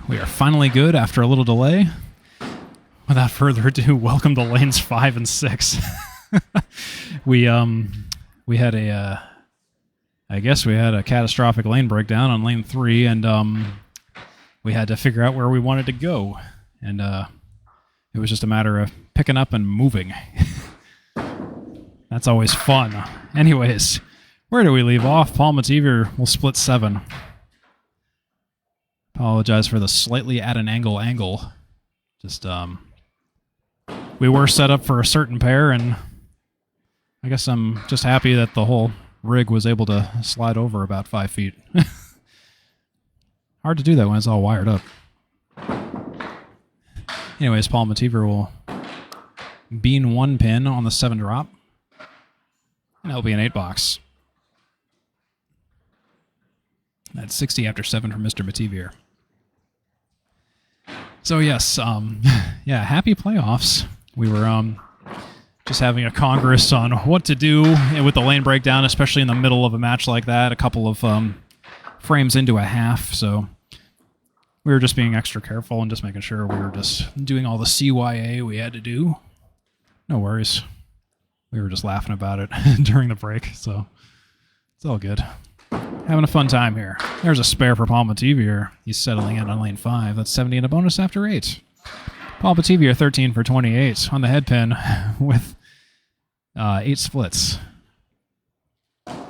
we are finally good after a little delay. Without further ado, welcome to lanes 5 and 6. we had I guess we had a catastrophic lane breakdown on lane 3, and we had to figure out where we wanted to go, and it was just a matter of picking up and moving. That's always fun. Anyways, where do we leave off? Paul Metivier will split 7. Apologize for the slightly at an angle. Just, we were set up for a certain pair, and I guess I'm just happy that the whole rig was able to slide over about 5 feet. Hard to do that when it's all wired up. Anyways, Paul Metivier will bean 1 pin on the 7 drop, and that'll be an 8 box. That's 60 after 7 from Mr. Metivier. So yes, yeah, happy playoffs. We were just having a congress on what to do with the lane breakdown, especially in the middle of a match like that, a couple of frames into a half, so we were just being extra careful and just making sure we were just doing all the CYA we had to do. No worries. We were just laughing about it during the break, so it's all good. Having a fun time here. There's a spare for Paul Metivier. He's settling in on lane 5. That's 70 and a bonus after 8. Paul Metivier 13 for 28 on the head pin with 8 splits. Paul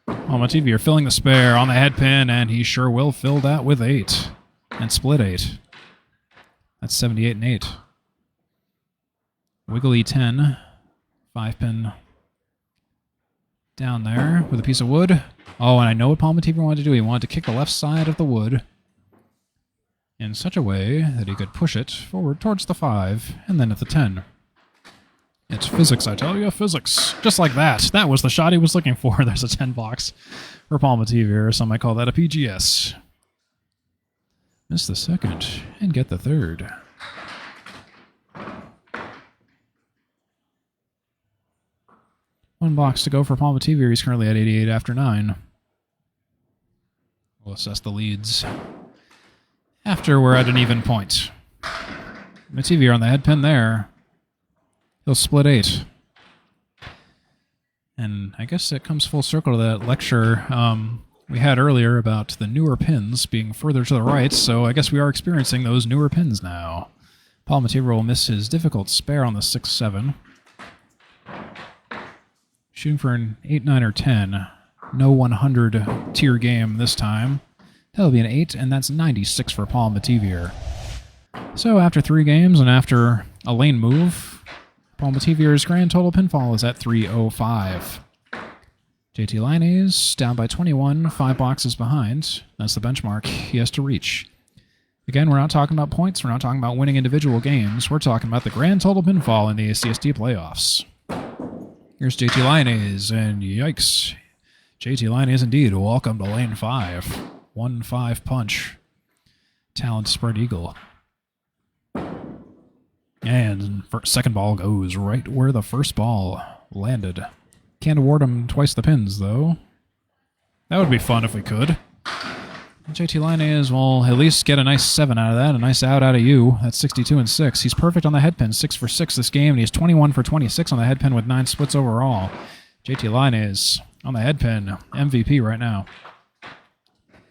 Metivier filling the spare on the head pin, and he sure will fill that with 8 and split 8. That's 78 and 8. Wiggly 10, 5 pin down there with a piece of wood. Oh, and I know what Paul Metivier wanted to do. He wanted to kick the left side of the wood in such a way that he could push it forward towards the 5 and then at the 10. It's physics, I tell you, physics. Just like that. That was the shot he was looking for. There's a 10 box for Paul Metivier. Some might call that a PGS. Miss the second and get the third. One box to go for Paul Metivier. He's currently at 88 after 9. We'll assess the leads after we're at an even point. Metivier on the head pin there. He'll split 8. And I guess it comes full circle to that lecture we had earlier about the newer pins being further to the right, so I guess we are experiencing those newer pins now. Paul Metivier will miss his difficult spare on the 6-7. Shooting for an 8, 9, or 10. No 100 tier game this time. That'll be an 8, and that's 96 for Paul Metivier. So after 3 games and after a lane move, Paul Metivier's grand total pinfall is at 305. JT Lyonnais down by 21, 5 boxes behind. That's the benchmark he has to reach. Again, we're not talking about points. We're not talking about winning individual games. We're talking about the grand total pinfall in the ACST Playoffs. Here's JT Lyonnais, and yikes. JT Lyonnais indeed. Welcome to lane 5. 1-5 punch. Talent spread eagle. And second ball goes right where the first ball landed. Can't award him twice the pins, though. That would be fun if we could. JT Lyonnais will at least get a nice 7 out of that, a nice out of you. That's 62 and 6. He's perfect on the head pin, 6 for 6 this game, and he's 21 for 26 on the head pin with 9 splits overall. JT Lyonnais on the head pin, MVP right now.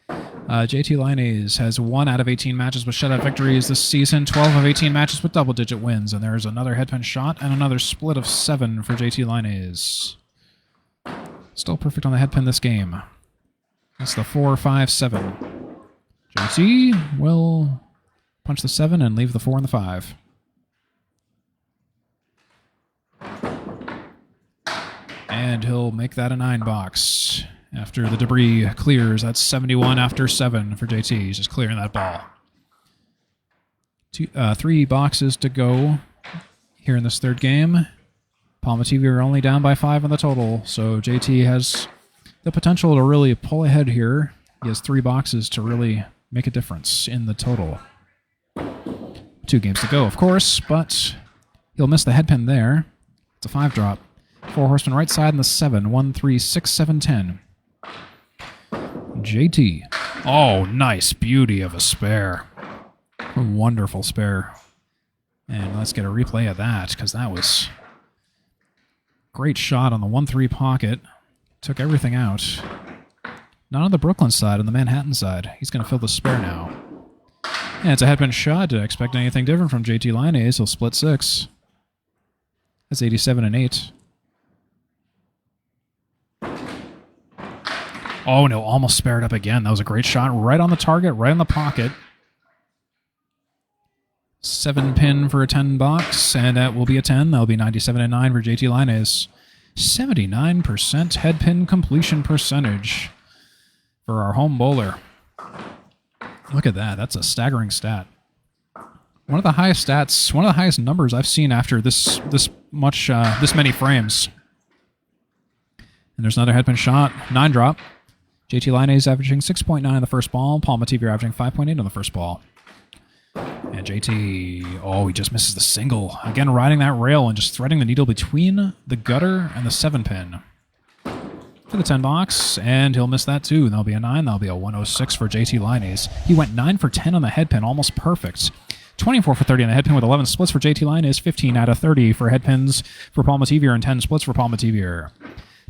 JT Lyonnais has 1 out of 18 matches with shutout victories this season, 12 of 18 matches with double-digit wins, and there's another head pin shot and another split of 7 for JT Lyonnais. Still perfect on the head pin this game. That's the 4, 5, 7. JT will punch the 7 and leave the 4 and the 5. And he'll make that a 9 box. After the debris clears, that's 71 after 7 for JT. He's just clearing that ball. 3 boxes to go here in this third game. Paul Metivier only down by 5 on the total, so JT has the potential to really pull ahead here. He has 3 boxes to really make a difference in the total. 2 games to go, of course, but he'll miss the head pin there. It's a 5 drop. Four horsemen right side and the 7. 1, 3, 6, 7, 10. JT. Oh, nice. Beauty of a spare. A wonderful spare. And let's get a replay of that, because that was great shot on the 1-3 pocket. Took everything out. Not on the Brooklyn side, on the Manhattan side. He's going to fill the spare now. And it's a headpin shot. Didn't expect anything different from JT Lyonnais. He'll split 6. That's 87 and 8. Oh, no, almost spared up again. That was a great shot. Right on the target, right on the pocket. 7 pin for a 10 box, and that will be a 10. That'll be 97 and 9 for JT Lyonnais. 79% head pin completion percentage for our home bowler. Look at that. That's a staggering stat. One of the highest stats, one of the highest numbers I've seen after this many frames. And there's another headpin shot. 9 drop. JT Lyonnais averaging 6.9 on the first ball. Paul Metivier averaging 5.8 on the first ball. And JT, oh, he just misses the single. Again, riding that rail and just threading the needle between the gutter and the 7 pin. For the 10 box, and he'll miss that too. That'll be a 9. That'll be a 106 for JT Lyonnais. He went 9 for 10 on the head pin, almost perfect. 24 for 30 on the head pin with 11 splits for JT Lyonnais. 15 out of 30 for head pins for Paul Metivier and 10 splits for Paul Metivier.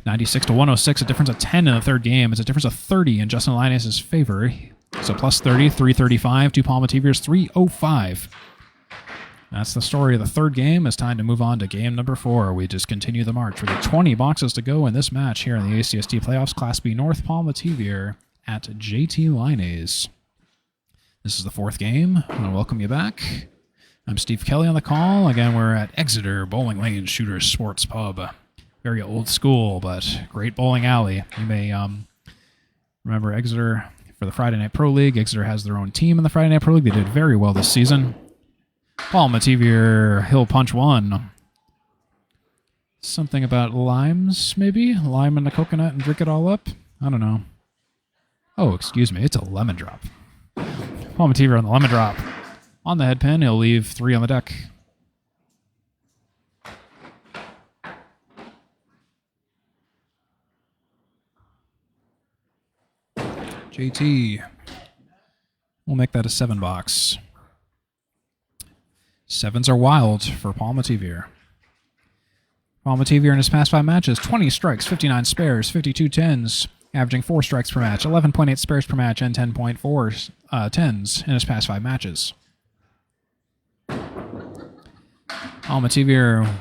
96 to 106, a difference of 10 in the third game. It's a difference of 30 in Justin Lyonnais' favor. So plus 30, 335 to Paul Metivier's 305. That's the story of the third game. It's time to move on to game number 4. We just continue the march with 20 boxes to go in this match here in the ACST Playoffs. Class B North, Paul Metivier at JT Lyonnais. This is the 4th game. I want to welcome you back. I'm Steve Kelly on the call. Again, we're at Exeter Bowling Lane Shooters Sports Pub. Very old school, but great bowling alley. You may remember Exeter for the Friday Night Pro League. Exeter has their own team in the Friday Night Pro League. They did very well this season. Paul Metivier, Hill Punch 1. Something about limes, maybe? Lime in the coconut and drink it all up? I don't know. Oh, excuse me. It's a lemon drop. Paul Metivier on the lemon drop. On the head pin, he'll leave 3 on the deck. JT. We'll make that a 7 box. 7s are wild for Paul Metivier. Paul Metivier in his past 5 matches, 20 strikes, 59 spares, 52 tens, averaging 4 strikes per match, 11.8 spares per match, and 10.4 tens in his past 5 matches. Paul Metivier,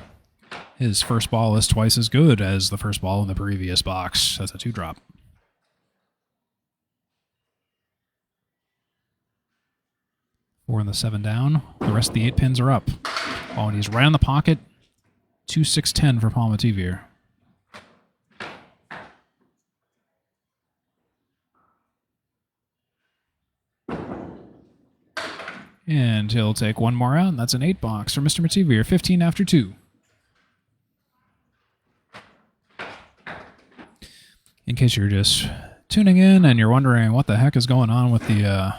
his first ball is twice as good as the first ball in the previous box. That's a 2 drop. Four and the 7 down. The rest of the 8 pins are up. Oh, and he's right on the pocket. 2, 6, 10 for Paul Metivier. And he'll take 1 more out, and that's an 8 box for Mr. Metivier. 15 after 2. In case you're just tuning in and you're wondering what the heck is going on with the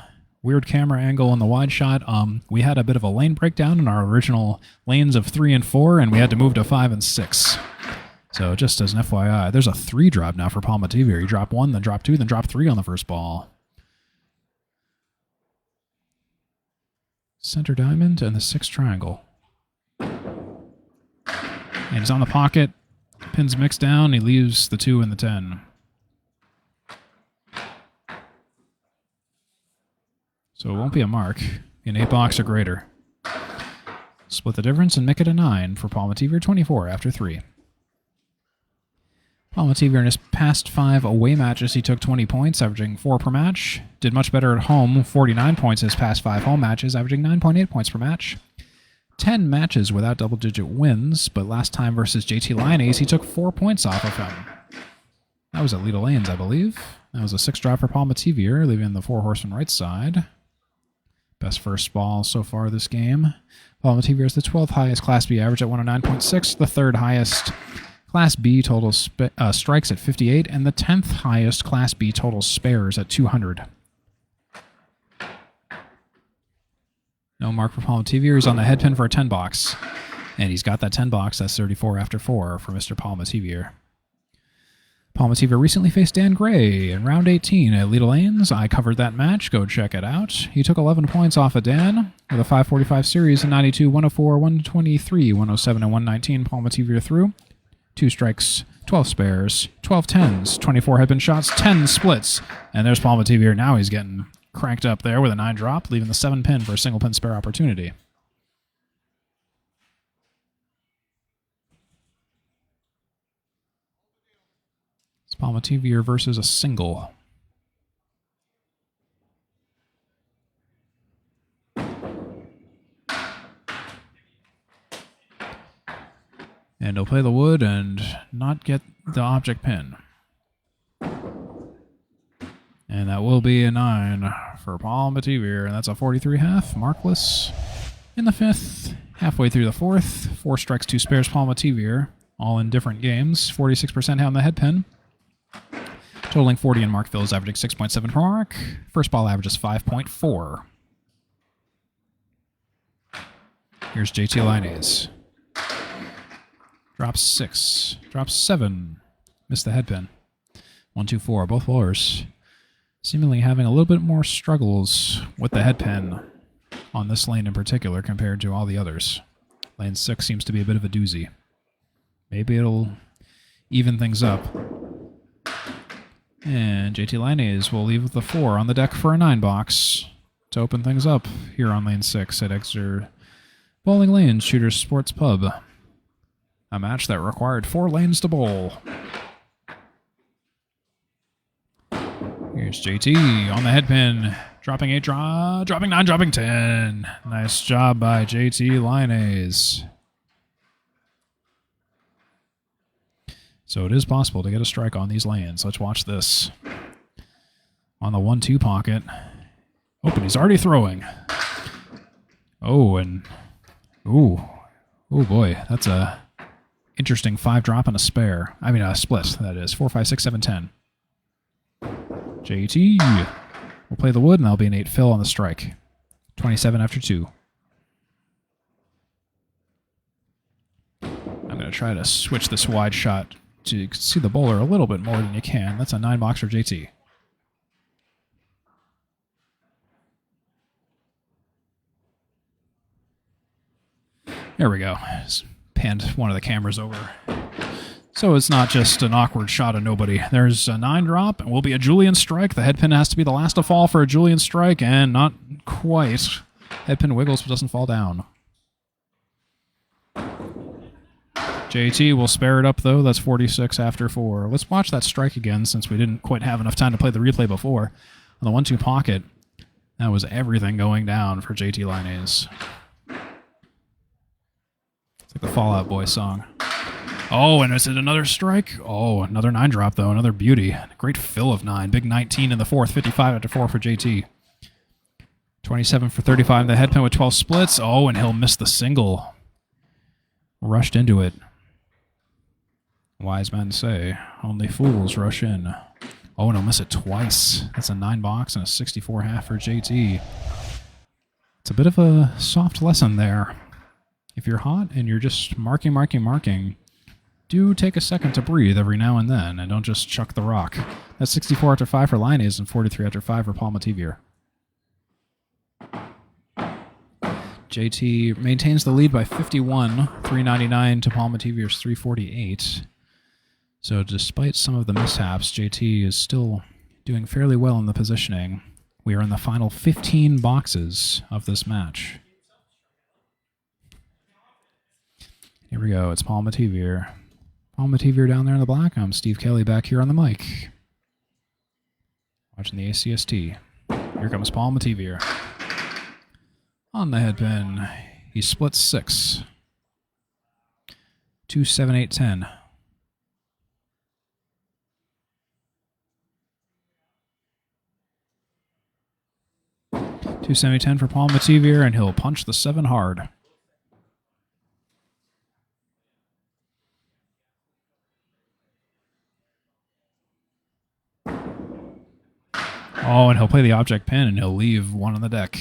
weird camera angle on the wide shot. We had a bit of a lane breakdown in our original lanes of 3 and 4, and we had to move to 5 and 6. So just as an FYI, there's a 3 drop now for Paul Metivier. He dropped 1, then dropped 2, then dropped 3 on the first ball. Center diamond and the 6 triangle. And he's on the pocket. Pins mixed down. He leaves the 2 and the 10. So it won't be a mark. An 8 box or greater. Split the difference and make it a 9 for Paul Metivier, 24 after 3. Paul Metivier in his past 5 away matches, he took 20 points, averaging 4 per match. Did much better at home, 49 points in his past 5 home matches, averaging 9.8 points per match. 10 matches without double-digit wins, but last time versus JT Lyonnais, he took 4 points off of him. That was at Leda Lanes, I believe. That was a 6 drop for Paul Metivier, leaving the 4 horseman right side. Best first ball so far this game. Paul Metivier is the 12th highest Class B average at 109.6, the 3rd highest Class B total strikes at 58, and the 10th highest Class B total spares at 200. No mark for Paul Metivier. He's on the head pin for a 10 box. And he's got that 10 box. That's 34 after 4 for Mr. Paul Metivier. Paul Metivier recently faced Dan Gray in round 18 at Leda Lanes. I covered that match. Go check it out. He took 11 points off of Dan with a 545 series in 92, 104, 123, 107, and 119. Paul Metivier threw 2 strikes, 12 spares, 12 tens, 24 headpin shots, 10 splits. And there's Paul Metivier. Now he's getting cranked up there with a 9 drop, leaving the 7 pin for a single pin spare opportunity. It's Paul Metivier versus a single. And he'll play the wood and not get the object pin. And that will be a 9 for Paul Metivier. And that's a 43 half, markless in the 5th. Halfway through the 4th, 4 strikes, 2 spares, Paul Metivier, all in different games. 46% hit on the head pin. Totaling 40 in Markville is averaging 6.7 per mark. First ball averages 5.4. Here's JT Lyonnais. Drops 6. Drops 7. Missed the head pin. 1, 2, 4. Both bowlers seemingly having a little bit more struggles with the head pin on this lane in particular compared to all the others. Lane 6 seems to be a bit of a doozy. Maybe it'll even things up. And JT Lyonnais will leave with the 4 on the deck for a 9 box to open things up here on lane 6 at Exeter Bowling Lanes Shooters Sports Pub. A match that required 4 lanes to bowl. Here's JT on the head pin. Dropping 8, dropping 9, dropping 10. Nice job by JT Lyonnais. So it is possible to get a strike on these lanes. Let's watch this. On the 1-2 pocket. Oh, but he's already throwing. Oh, and... Ooh. Oh, boy. That's a interesting 5 drop and a spare. I mean, a split, that is. 4, 5, 6, 7, 10. JT will play the wood, and that'll be an 8 fill on the strike. 27 after 2. I'm going to try to switch this wide shot to see the bowler a little bit more than you can. That's a 9 box for JT. There we go. Just panned one of the cameras over. So it's not just an awkward shot of nobody. There's a 9 drop, and will be a Julian strike. The head pin has to be the last to fall for a Julian strike, and not quite. Head pin wiggles but doesn't fall down. JT will spare it up, though. That's 46 after 4. Let's watch that strike again, since we didn't quite have enough time to play the replay before. On the 1-2 pocket, that was everything going down for JT Lyonnais. It's like the Fall Out Boy song. Oh, and is it another strike? Oh, another 9 drop, though. Another beauty. Great fill of 9. Big 19 in the 4th. 55 after 4 for JT. 27 for 35 in the head pin with 12 splits. Oh, and he'll miss the single. Rushed into it. Wise men say, only fools rush in. Oh, and he'll miss it twice. That's a 9 box and a 64 half for JT. It's a bit of a soft lesson there. If you're hot and you're just marking, do take a second to breathe every now and then, and don't just chuck the rock. That's 64 after 5 for Lyonnais and 43 after 5 for Paul Metivier. JT maintains the lead by 51, 399 to Paul Metivier's 348. So despite some of the mishaps, JT is still doing fairly well in the positioning. We are in the final 15 boxes of this match. Here we go. It's Paul Metivier. Paul Metivier down there in the black. I'm Steve Kelly back here on the mic. Watching the ACST. Here comes Paul Metivier. On the head pin, he splits 6. 2, 7, 8, 10. 2, 7, 8, 10 for Paul Metivier, and he'll punch the 7 hard. Oh, and he'll play the object pin, and he'll leave 1 on the deck.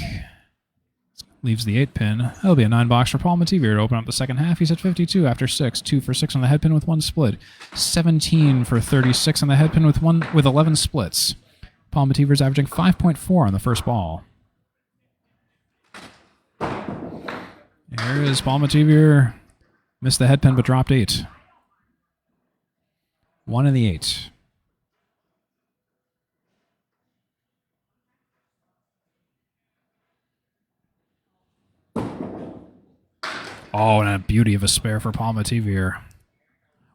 leaves the 8 pin. That'll be a 9 box for Paul Metivier to open up the second half. He's at 52 after 6. 2 for 6 on the head pin with 1 split. 17 for 36 on the head pin with 11 splits. Paul Metivier's averaging 5.4 on the first ball. Here is Paul Metivier. Missed the head pin but dropped 8. 1 in the 8. Oh, and a beauty of a spare for Paul Metivier.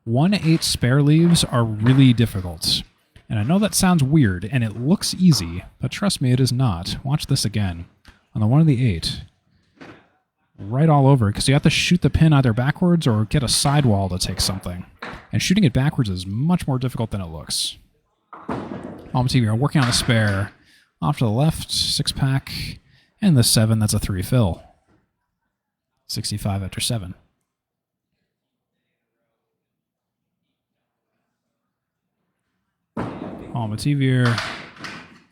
1-8 spare leaves are really difficult. And I know that sounds weird, and it looks easy, but trust me, it is not. Watch this again. On the 1 of the 8. Right all over, because you have to shoot the pin either backwards or get a sidewall to take something. And shooting it backwards is much more difficult than it looks. Paul Metivier working on a spare. Off to the left, 6-pack. And the 7, that's a 3 fill. 65 after 7. Paul Metivier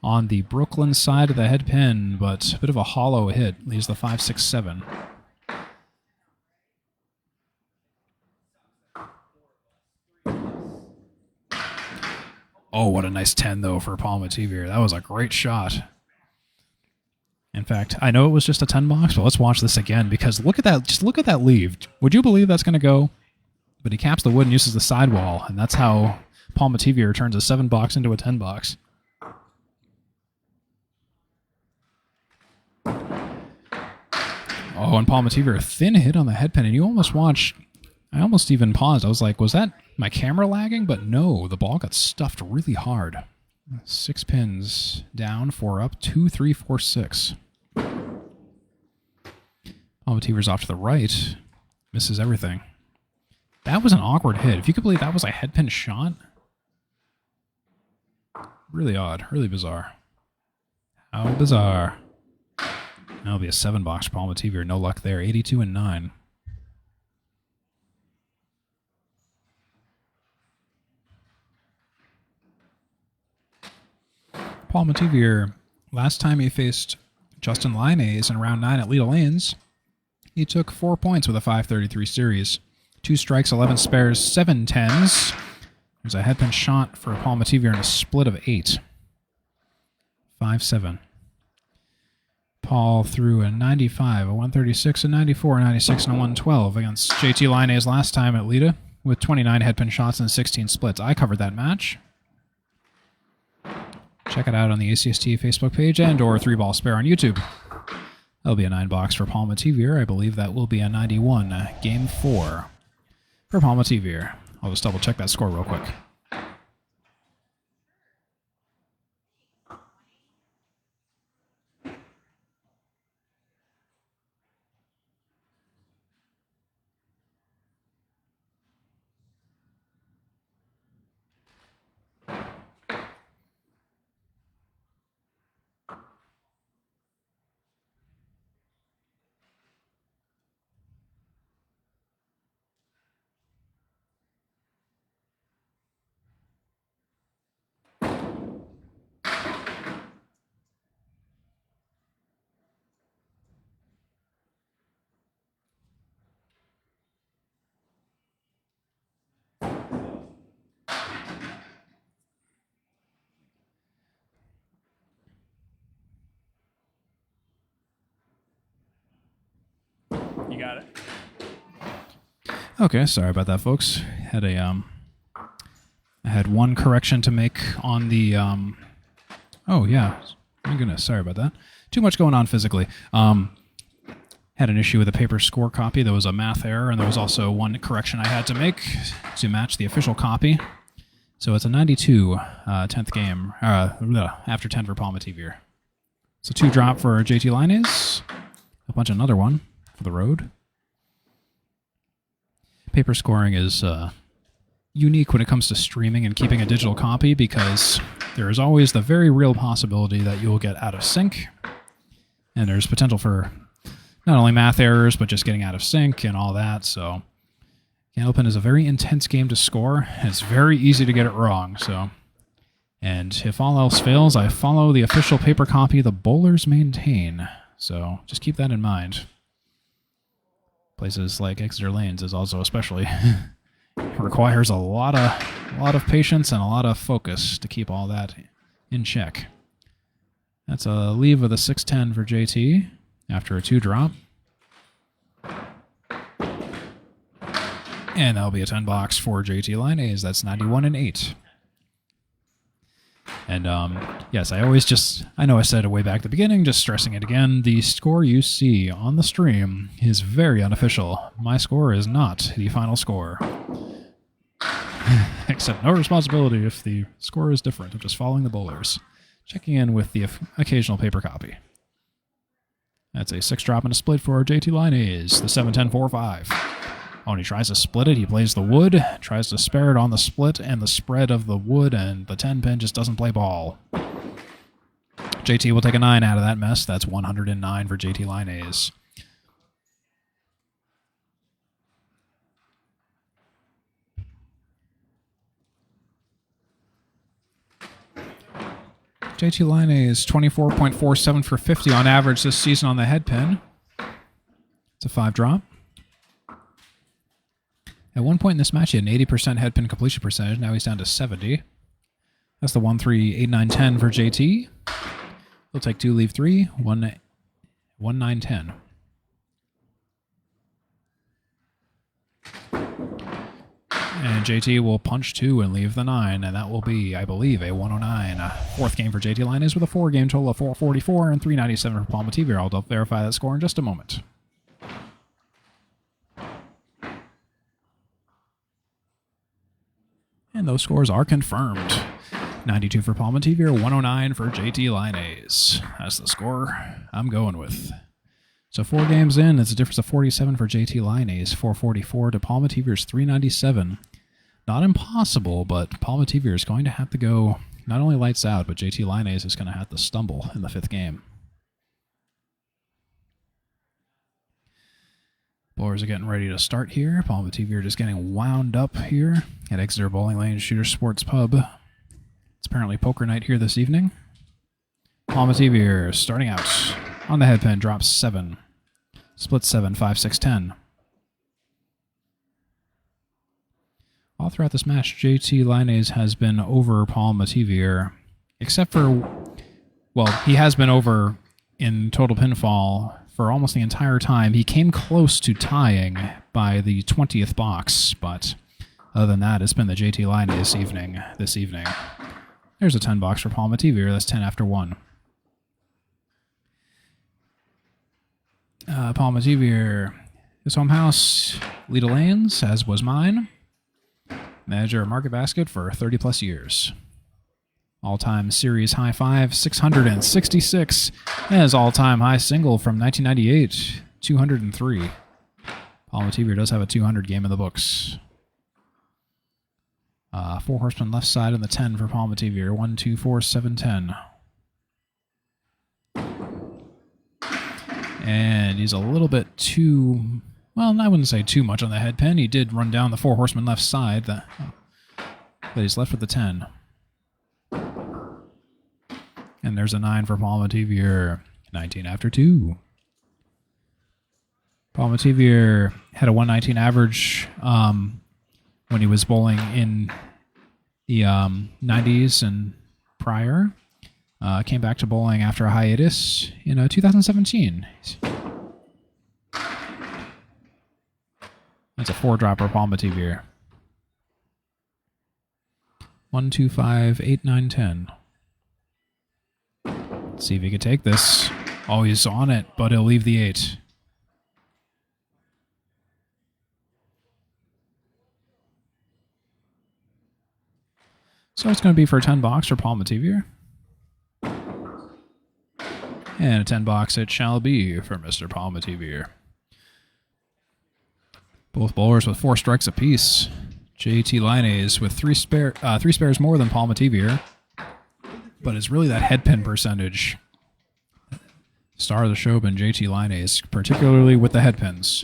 on the Brooklyn side of the head pin, but a bit of a hollow hit. Leaves the 5-6-7. Oh, what a nice 10, though, for Paul Metivier. That was a great shot. In fact, I know it was just a 10 box, but let's watch this again because look at that. Just look at that leave. Would you believe that's going to go? But he caps the wood and uses the sidewall, and that's how Paul Metivier turns a 7 box into a 10 box. Oh, and Paul Metivier, a thin hit on the head pin, and you almost watch. I almost even paused. I was like, was that my camera lagging? But no, the ball got stuffed really hard. 6 pins down, 4 up, 2, 3, 4, 6. Paul Metivier's off to the right. Misses everything. That was an awkward hit. If you could believe that was a head pin shot. Really odd. Really bizarre. How bizarre. That'll be a 7 box for Paul Metivier. No luck there. 82 and 9. Paul Metivier, last time he faced Justin Lyonnais in round 9 at Leda Lanes, he took 4 points with a 533 series. 2 strikes, 11 spares, 7 tens. There's a headpin shot for Paul Metivier and a split of 8. 5-7. Paul threw a 95, a 136, a 94, a 96, and a 112 against JT Lyonnais last time at Leda with 29 headpin shots and 16 splits. I covered that match. Check it out on the ACST Facebook page and or 3-ball spare on YouTube. That'll be a 9 box for Paul Metivier. I believe that will be a 91, game 4 for Paul Metivier. I'll just double check that score real quick. You got it. Okay, sorry about that, folks. I had one correction to make on the oh yeah. My goodness, sorry about that. Too much going on physically. Had an issue with a paper score copy. There was a math error, and there was also one correction I had to make to match the official copy. So it's a 92 10th game after 10 for Paul Metivier. It's a 2 drop for JT Lyonnais. A bunch another one for the road. Paper scoring is unique when it comes to streaming and keeping a digital copy because there is always the very real possibility that you will get out of sync. And there's potential for not only math errors, but just getting out of sync and all that. So Candlepin is a very intense game to score. And it's very easy to get it wrong. And if all else fails, I follow the official paper copy the bowlers maintain. So just keep that in mind. Places like Exeter Lanes is also especially requires a lot of patience and a lot of focus to keep all that in check. That's a leave with a 6-10 for JT after a 2-drop. And that'll be a 10 box for JT Lyonnais. That's 91-8. And yes, I know I said it way back at the beginning, just stressing it again. The score you see on the stream is very unofficial. My score is not the final score. Except no responsibility if the score is different. I'm just following the bowlers. Checking in with the occasional paper copy. That's a 6-drop and a split for JT Lyonnais. The 7-10-4-5. Oh, and he tries to split it. He plays the wood, tries to spare it on the split and the spread of the wood, and the 10-pin just doesn't play ball. JT will take a 9 out of that mess. That's 109 for JT Lyonnais. JT Lyonnais is 24.47 for 50 on average this season on the head pin. It's a 5-drop. At one point in this match, he had an 80% head pin completion percentage. Now he's down to 70. That's the 1-3-8-9-10 for JT. He'll take 2, leave 3, 1-9-10. And JT will punch 2 and leave the 9, and that will be, I believe, a 109. Fourth game for JT Lyonnais with a 4-game total of 444 and 397 for Paul Metivier. I'll verify that score in just a moment. And those scores are confirmed. 92 for Paul Metivier, 109 for JT Lyonnais. That's the score I'm going with. So 4 games in, it's a difference of 47 for JT Lyonnais, 444 to Paul Metivier's 397. Not impossible, but Paul Metivier is going to have to go not only lights out, but JT Lyonnais is going to have to stumble in the 5th game. Bowlers are getting ready to start here. Paul Metivier just getting wound up here at Exeter Bowling Lane Shooter Sports Pub. It's apparently poker night here this evening. Paul Metivier starting out on the head pin, drops 7. Split 7, 5, 6, 10. All throughout this match, JT Lyonnais has been over Paul Metivier, except for, well, he has been over in total pinfall for almost the entire time. He came close to tying by the 20th box, but other than that, it's been the JT Lyonnais this evening. There's a 10 box for Paul Metivier. That's 10 after 1. Paul Metivier, his home house, Leda Lanes, as was mine. Manager at Market Basket for 30-plus years. All-time series high 5, 666. And his all-time high single from 1998, 203. Paul Metivier does have a 200 game in the books. 4 horsemen left side on the 10 for Paul Metivier. 1, 2, 4, 7, 10. And he's a little bit too, well, I wouldn't say too much on the head pin. He did run down the 4 horsemen left side, but he's left with the 10. And there's a 9 for Paul Metivier. 19 after 2. Paul Metivier had a 119 average when he was bowling in the 90s and prior. Came back to bowling after a hiatus in 2017. That's a 4-drop for Paul Metivier. 1, 2, 5, 8, 9, 10. Let's see if he can take this. Oh, he's on it, but he'll leave the 8. So it's going to be for a 10 box for Paul Metivier. And a 10 box it shall be for Mr. Paul Metivier. Both bowlers with 4 strikes apiece. JT Lyonnais with 3 spares more than Paul Metivier. But it's really that head pin percentage. Star of the show been JT Lyonnais, particularly with the head pins.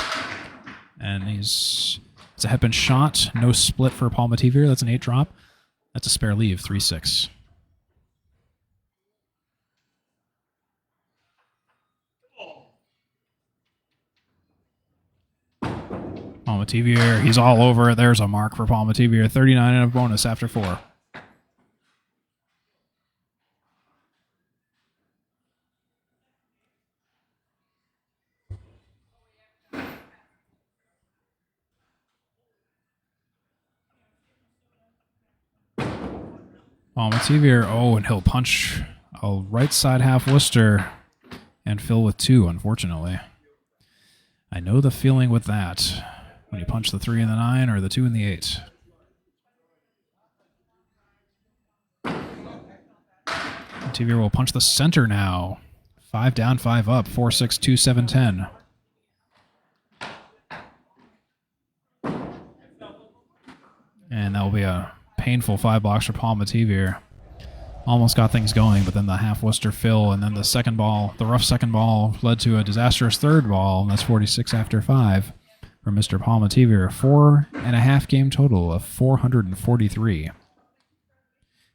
And it's a head pin shot. No split for Paul Metivier. That's an 8-drop. That's a spare leave, 3-6. Paul Metivier, he's all over it. There's a mark for Paul Metivier. 39 and a bonus after 4. Paul Metivier, and he'll punch a right side half Worcester and fill with 2, unfortunately. I know the feeling with that. When you punch the 3 and the 9 or the 2 and the 8. Metivier will punch the center now. 5 down, 5 up. 4, 6, 2, 7, 10. And that will be a painful 5 box for Paul Metivier. Almost got things going, but then the half Worcester fill, and then the second ball, the rough second ball, led to a disastrous third ball, and that's 46 after 5 for Mr. Paul Metivier. 4.5 game total of 443.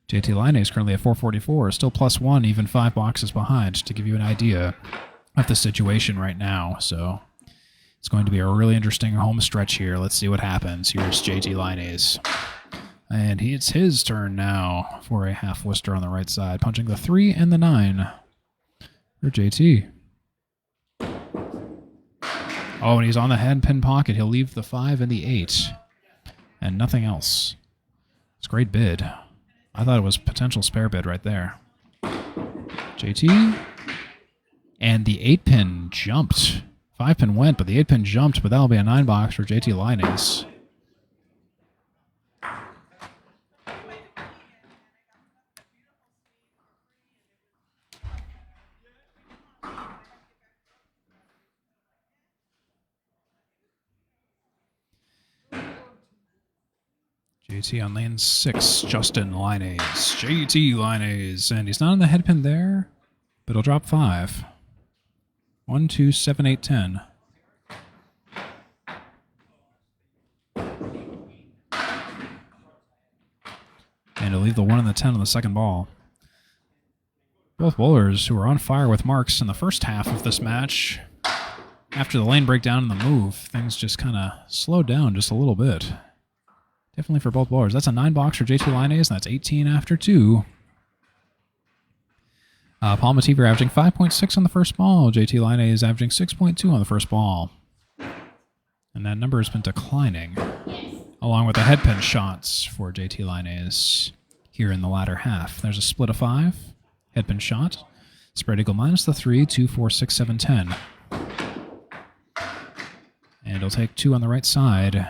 JT Lyonnais is currently at 444, still +1, even 5 boxes behind, to give you an idea of the situation right now. So it's going to be a really interesting home stretch here. Let's see what happens. Here's JT Lyonnais. And it's his turn now for a half Worcester on the right side, punching the 3 and the 9 for JT. Oh, and he's on the head pin pocket. He'll leave the 5 and the 8 and nothing else. It's a great bid. I thought it was potential spare bid right there. JT. And the 8 pin jumped. 5 pin went, but the 8 pin jumped, but that'll be a 9 box for JT Lyonnais. JT on lane 6, Justin Lyonnais. JT Lyonnais. And he's not on the head pin there, but he'll drop 5. 1, 2, 7, 8, 10. And he'll leave the 1 and the 10 on the second ball. Both bowlers who were on fire with marks in the first half of this match. After the lane breakdown and the move, things just kind of slowed down just a little bit. Definitely for both bowlers. That's a 9 box for JT Lyonnais, and that's 18 after 2. Paul Metivier averaging 5.6 on the first ball. JT Lyonnais is averaging 6.2 on the first ball. And that number has been declining, along with the head pin shots for JT Lyonnais here in the latter half. There's a split of 5. Head pin shot. Spread eagle minus the 3, 2, 4, 6, 7, 10. And he'll take 2 on the right side,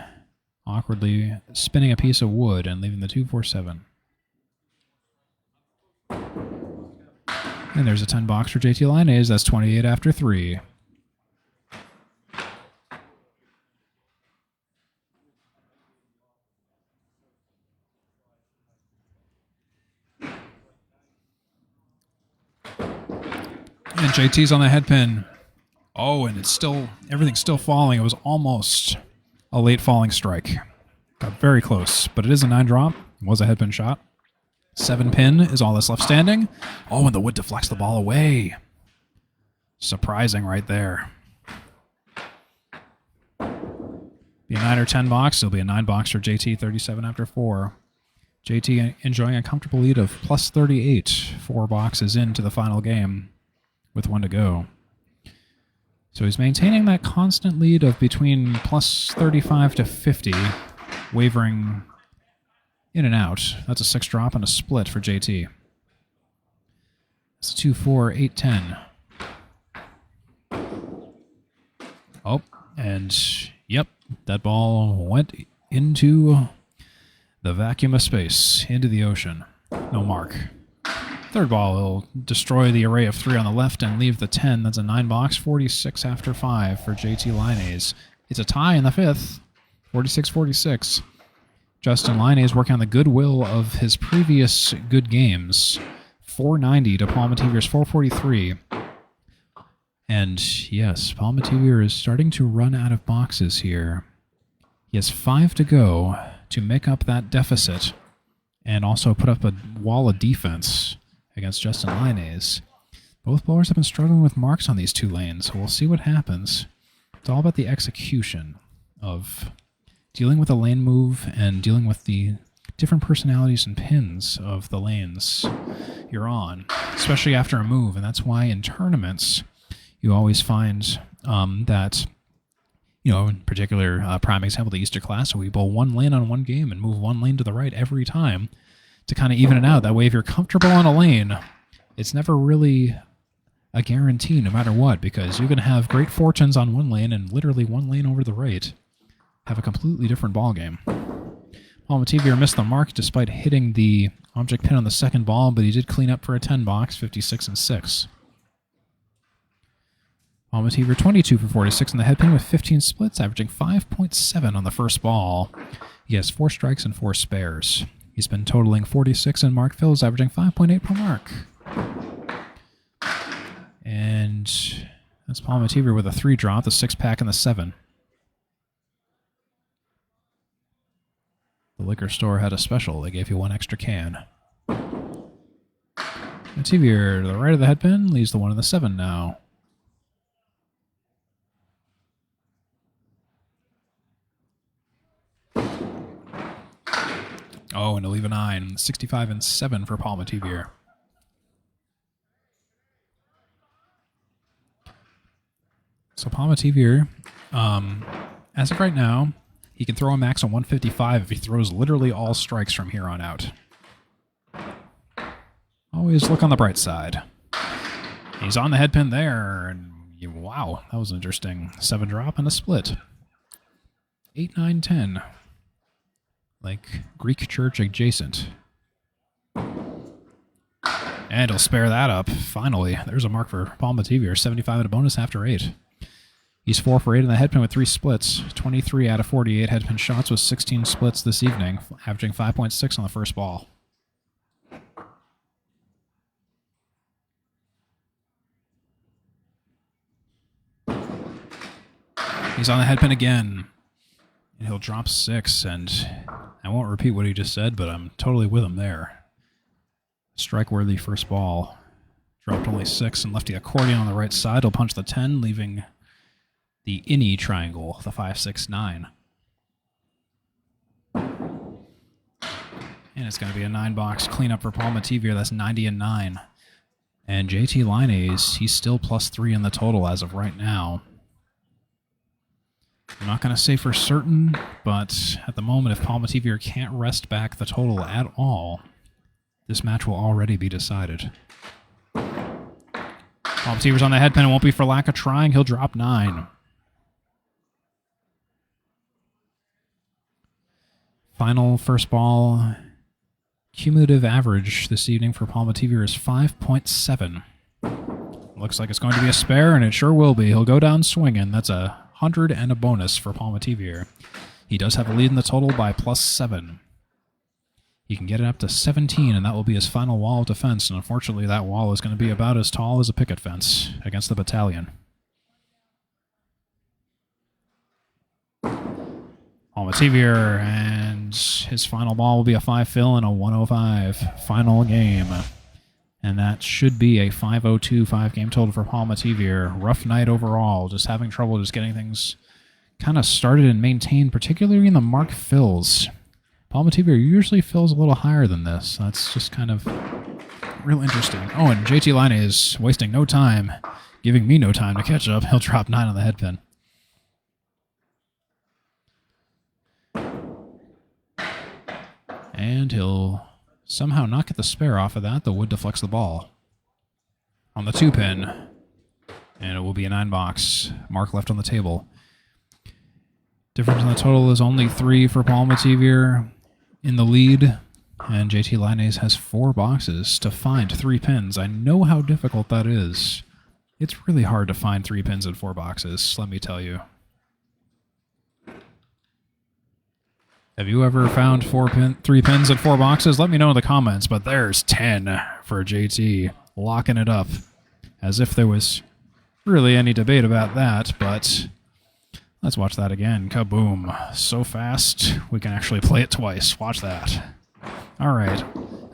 awkwardly spinning a piece of wood and leaving the 2, 4, 7. And there's a 10 box for JT Lyonnais. That's 28 after 3. And JT's on the head pin. Oh, and everything's still falling. It was almost a late falling strike. Got very close, but it is a 9 drop. It was a head pin shot. 7 pin is all that's left standing. Oh, and the wood deflects the ball away. Surprising right there. Be a 9 or 10 box. It'll be a 9 box for JT, 37 after 4. JT enjoying a comfortable lead of plus 38. 4 boxes into the final game with 1 to go. So he's maintaining that constant lead of between plus 35 to 50, wavering in and out. That's a 6 drop and a split for JT. It's a 2, 4, 8, 10. Oh, and yep, that ball went into the vacuum of space, into the ocean. No mark. Third ball will destroy the array of 3 on the left and leave the 10. That's a 9 box, 46 after 5 for JT Lyonnais. It's a tie in the 5th, 46-46. Justin Lyonnais working on the goodwill of his previous good games. 490 to Paul Metivier's 443. And yes, Paul Metivier is starting to run out of boxes here. He has 5 to go to make up that deficit and also put up a wall of defense against Justin Lyonnais. Both bowlers have been struggling with marks on these 2 lanes, so we'll see what happens. It's all about the execution of dealing with a lane move and dealing with the different personalities and pins of the lanes you're on, especially after a move. And that's why in tournaments you always find that, in particular, prime example, the Easter Classic, we bowl one lane on one game and move one lane to the right every time to kind of even it out. That way, if you're comfortable on a lane, it's never really a guarantee no matter what, because you can have great fortunes on one lane and literally one lane over the right have a completely different ball game. Paul Metivier missed the mark despite hitting the object pin on the second ball, but he did clean up for a 10 box, 56 and 6. Paul Metivier 22 for 46 in the head pin with 15 splits, averaging 5.7 on the first ball. He has 4 strikes and 4 spares. He's been totaling 46 in mark fills, averaging 5.8 per mark. And that's Paul Metivier with a 3 drop, the 6-pack, and the 7. The liquor store had a special. They gave you 1 extra can. Metivier to the right of the head pin, leaves the 1 and the 7 now. Oh, and to leave a 9. 65 and 7 for Paul Metivier. So Paul Metivier, as of right now, he can throw a max on 155 if he throws literally all strikes from here on out. Always look on the bright side. He's on the head pin there, and wow, that was interesting. 7 drop and a split. 8, 9, 10. Like Greek church adjacent. And he'll spare that up. Finally, there's a mark for Paul Metivier. 75 at a bonus after 8. He's 4 for 8 in the head pin with 3 splits. 23 out of 48 head pin shots with 16 splits this evening, averaging 5.6 on the first ball. He's on the head pin again. And he'll drop 6, and I won't repeat what he just said, but I'm totally with him there. Strike-worthy first ball. Dropped only 6 and left the accordion on the right side. He'll punch the 10, leaving the innie triangle, the 5, 6, 9. And it's going to be a 9-box cleanup for Paul Metivier. That's 90 and 9. And JT Lyonnais, he's still +3 in the total as of right now. I'm not going to say for certain, but at the moment, if Paul Metivier can't wrest back the total at all, this match will already be decided. Paul Metivier's on the head pin. It won't be for lack of trying. He'll drop 9. Final first ball cumulative average this evening for Paul Metivier is 5.7. Looks like it's going to be a spare, and it sure will be. He'll go down swinging. That's a 100 and a bonus for Paul Metivier. He does have a lead in the total by +7. He can get it up to 17, and that will be his final wall of defense. And unfortunately, that wall is going to be about as tall as a picket fence against the battalion. Paul Metivier, and his final ball will be a 5 fill and a 105 final game. And that should be a 502 5-game total for Paul Metivier. Rough night overall, just having trouble just getting things kind of started and maintained, particularly in the mark fills. Paul Metivier usually fills a little higher than this. That's just kind of real interesting. Oh, and JT Lyonnais is wasting no time, giving me no time to catch up. He'll drop 9 on the head pin. And he'll somehow not get the spare off of that. The wood deflects the ball on the 2-pin. And it will be a 9-box. Mark left on the table. Difference in the total is only 3 for Paul Metivier in the lead. And JT Lyonnais has 4 boxes to find 3 pins. I know how difficult that is. It's really hard to find 3 pins in 4 boxes, let me tell you. Have you ever found 3 pins in 4 boxes? Let me know in the comments, but there's 10 for JT, locking it up. As if there was really any debate about that, but let's watch that again. Kaboom. So fast, we can actually play it twice. Watch that. All right.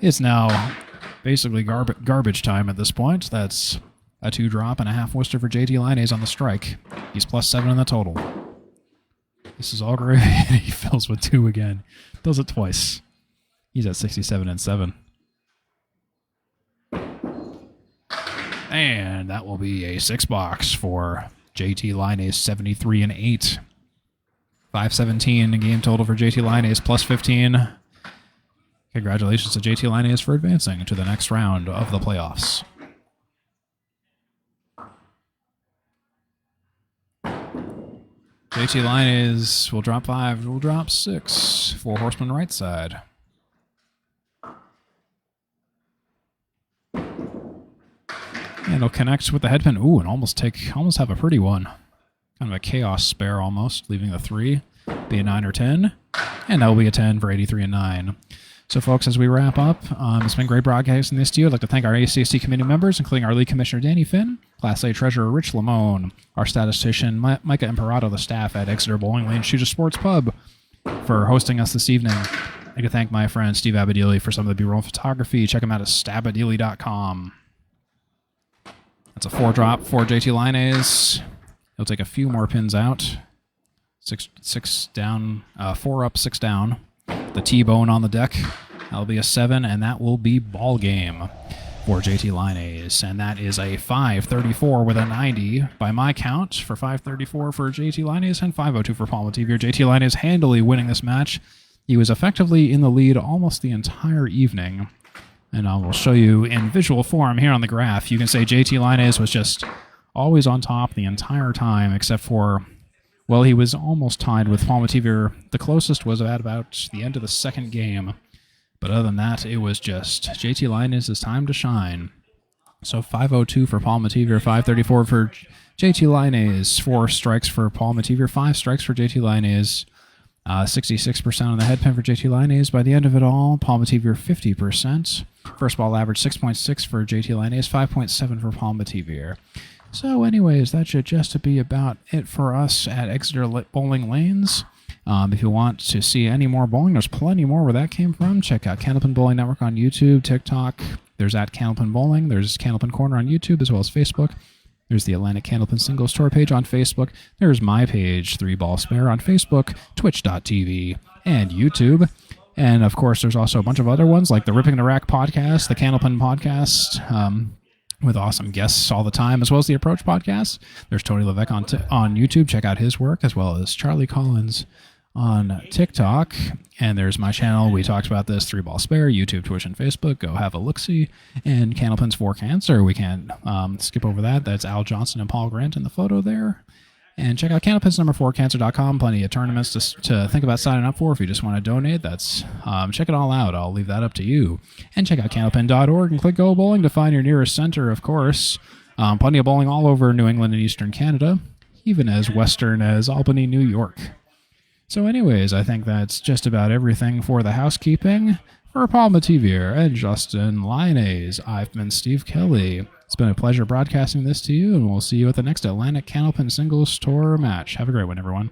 It's now basically garbage time at this point. That's a 2-drop and a half Worcester for JT Lyonnais on the strike. He's +7 in the total. This is all gravy. He fills with 2 again. Does it twice. He's at 67 and 7. And that will be a 6-box for JT Lyonnais, 73 and 8. 517 game total for JT Lyonnais, plus 15. Congratulations to JT Lyonnais for advancing to the next round of the playoffs. JT Lyonnais will drop 5, will drop 6 for Horseman right side. And it'll connect with the head pin. Ooh, and almost have a pretty one. Kind of a chaos spare almost, leaving the 3. Be a 9 or 10. And that will be a 10 for 83 and 9. So, folks, as we wrap up, it's been great broadcasting this to you. I'd like to thank our ACST committee members, including our league commissioner, Danny Finn, Class A treasurer, Rich Lamone, our statistician, Micah Imperato, the staff at Exeter Bowling Lane Shooter Sports Pub, for hosting us this evening. I'd like to thank my friend Steve Abadili for some of the B-roll photography. Check him out at stabadili.com. That's a 4-drop for JT Lyonnais. He'll take a few more pins out. 6 down, 4 up, 6 down. The T-bone on the deck. That'll be a 7, and that will be ball game for JT Lyonnais. And that is a 534 with a 90 by my count for 534 for JT Lyonnais and 502 for Paul Metivier. JT Lyonnais handily winning this match. He was effectively in the lead almost the entire evening. And I will show you in visual form here on the graph. You can say JT Lyonnais was just always on top the entire time, except for, well, he was almost tied with Paul Metivier. The closest was at about the end of the second game. But other than that, it was just JT Lyonnais' time to shine. So 502 for Paul Metivier, 534 for JT Lyonnais, 4 strikes for Paul Metivier, 5 strikes for JT Lyonnais. 66% on the head pin for JT Lyonnais. By the end of it all, Paul Metivier 50%. First ball average 6.6 for JT Lyonnais, 5.7 for Paul Metivier. So anyways, that should just be about it for us at Exeter Bowling Lanes. If you want to see any more bowling, there's plenty more where that came from. Check out Candlepin Bowling Network on YouTube, TikTok. There's at Candlepin Bowling. There's Candlepin Corner on YouTube as well as Facebook. There's the Atlantic Candlepin Singles Tour page on Facebook. There's my page, 3 Ball Spare, on Facebook, twitch.tv, and YouTube. And, of course, there's also a bunch of other ones, like the Ripping the Rack podcast, the Candlepin podcast, with awesome guests all the time, as well as the Approach podcast. There's Tony Levesque on YouTube. Check out his work, as well as Charlie Collins on TikTok. And there's my channel. We talked about this, 3 Ball Spare, YouTube, Twitch, and Facebook. Go have a look-see. And Candlepins for Cancer. We can't skip over that. That's Al Johnson and Paul Grant in the photo there. And check out candlepins4cancer.com. Plenty of tournaments to think about signing up for if you just want to donate. That's check it all out. I'll leave that up to you. And check out candlepin.org and click Go Bowling to find your nearest center, of course. Plenty of bowling all over New England and Eastern Canada, even as western as Albany, New York. So anyways, I think that's just about everything for the housekeeping. For Paul Metivier and Justin Lyonnais, I've been Steve Kelly. It's been a pleasure broadcasting this to you, and we'll see you at the next Atlantic Candlepin Singles Tour match. Have a great one, everyone.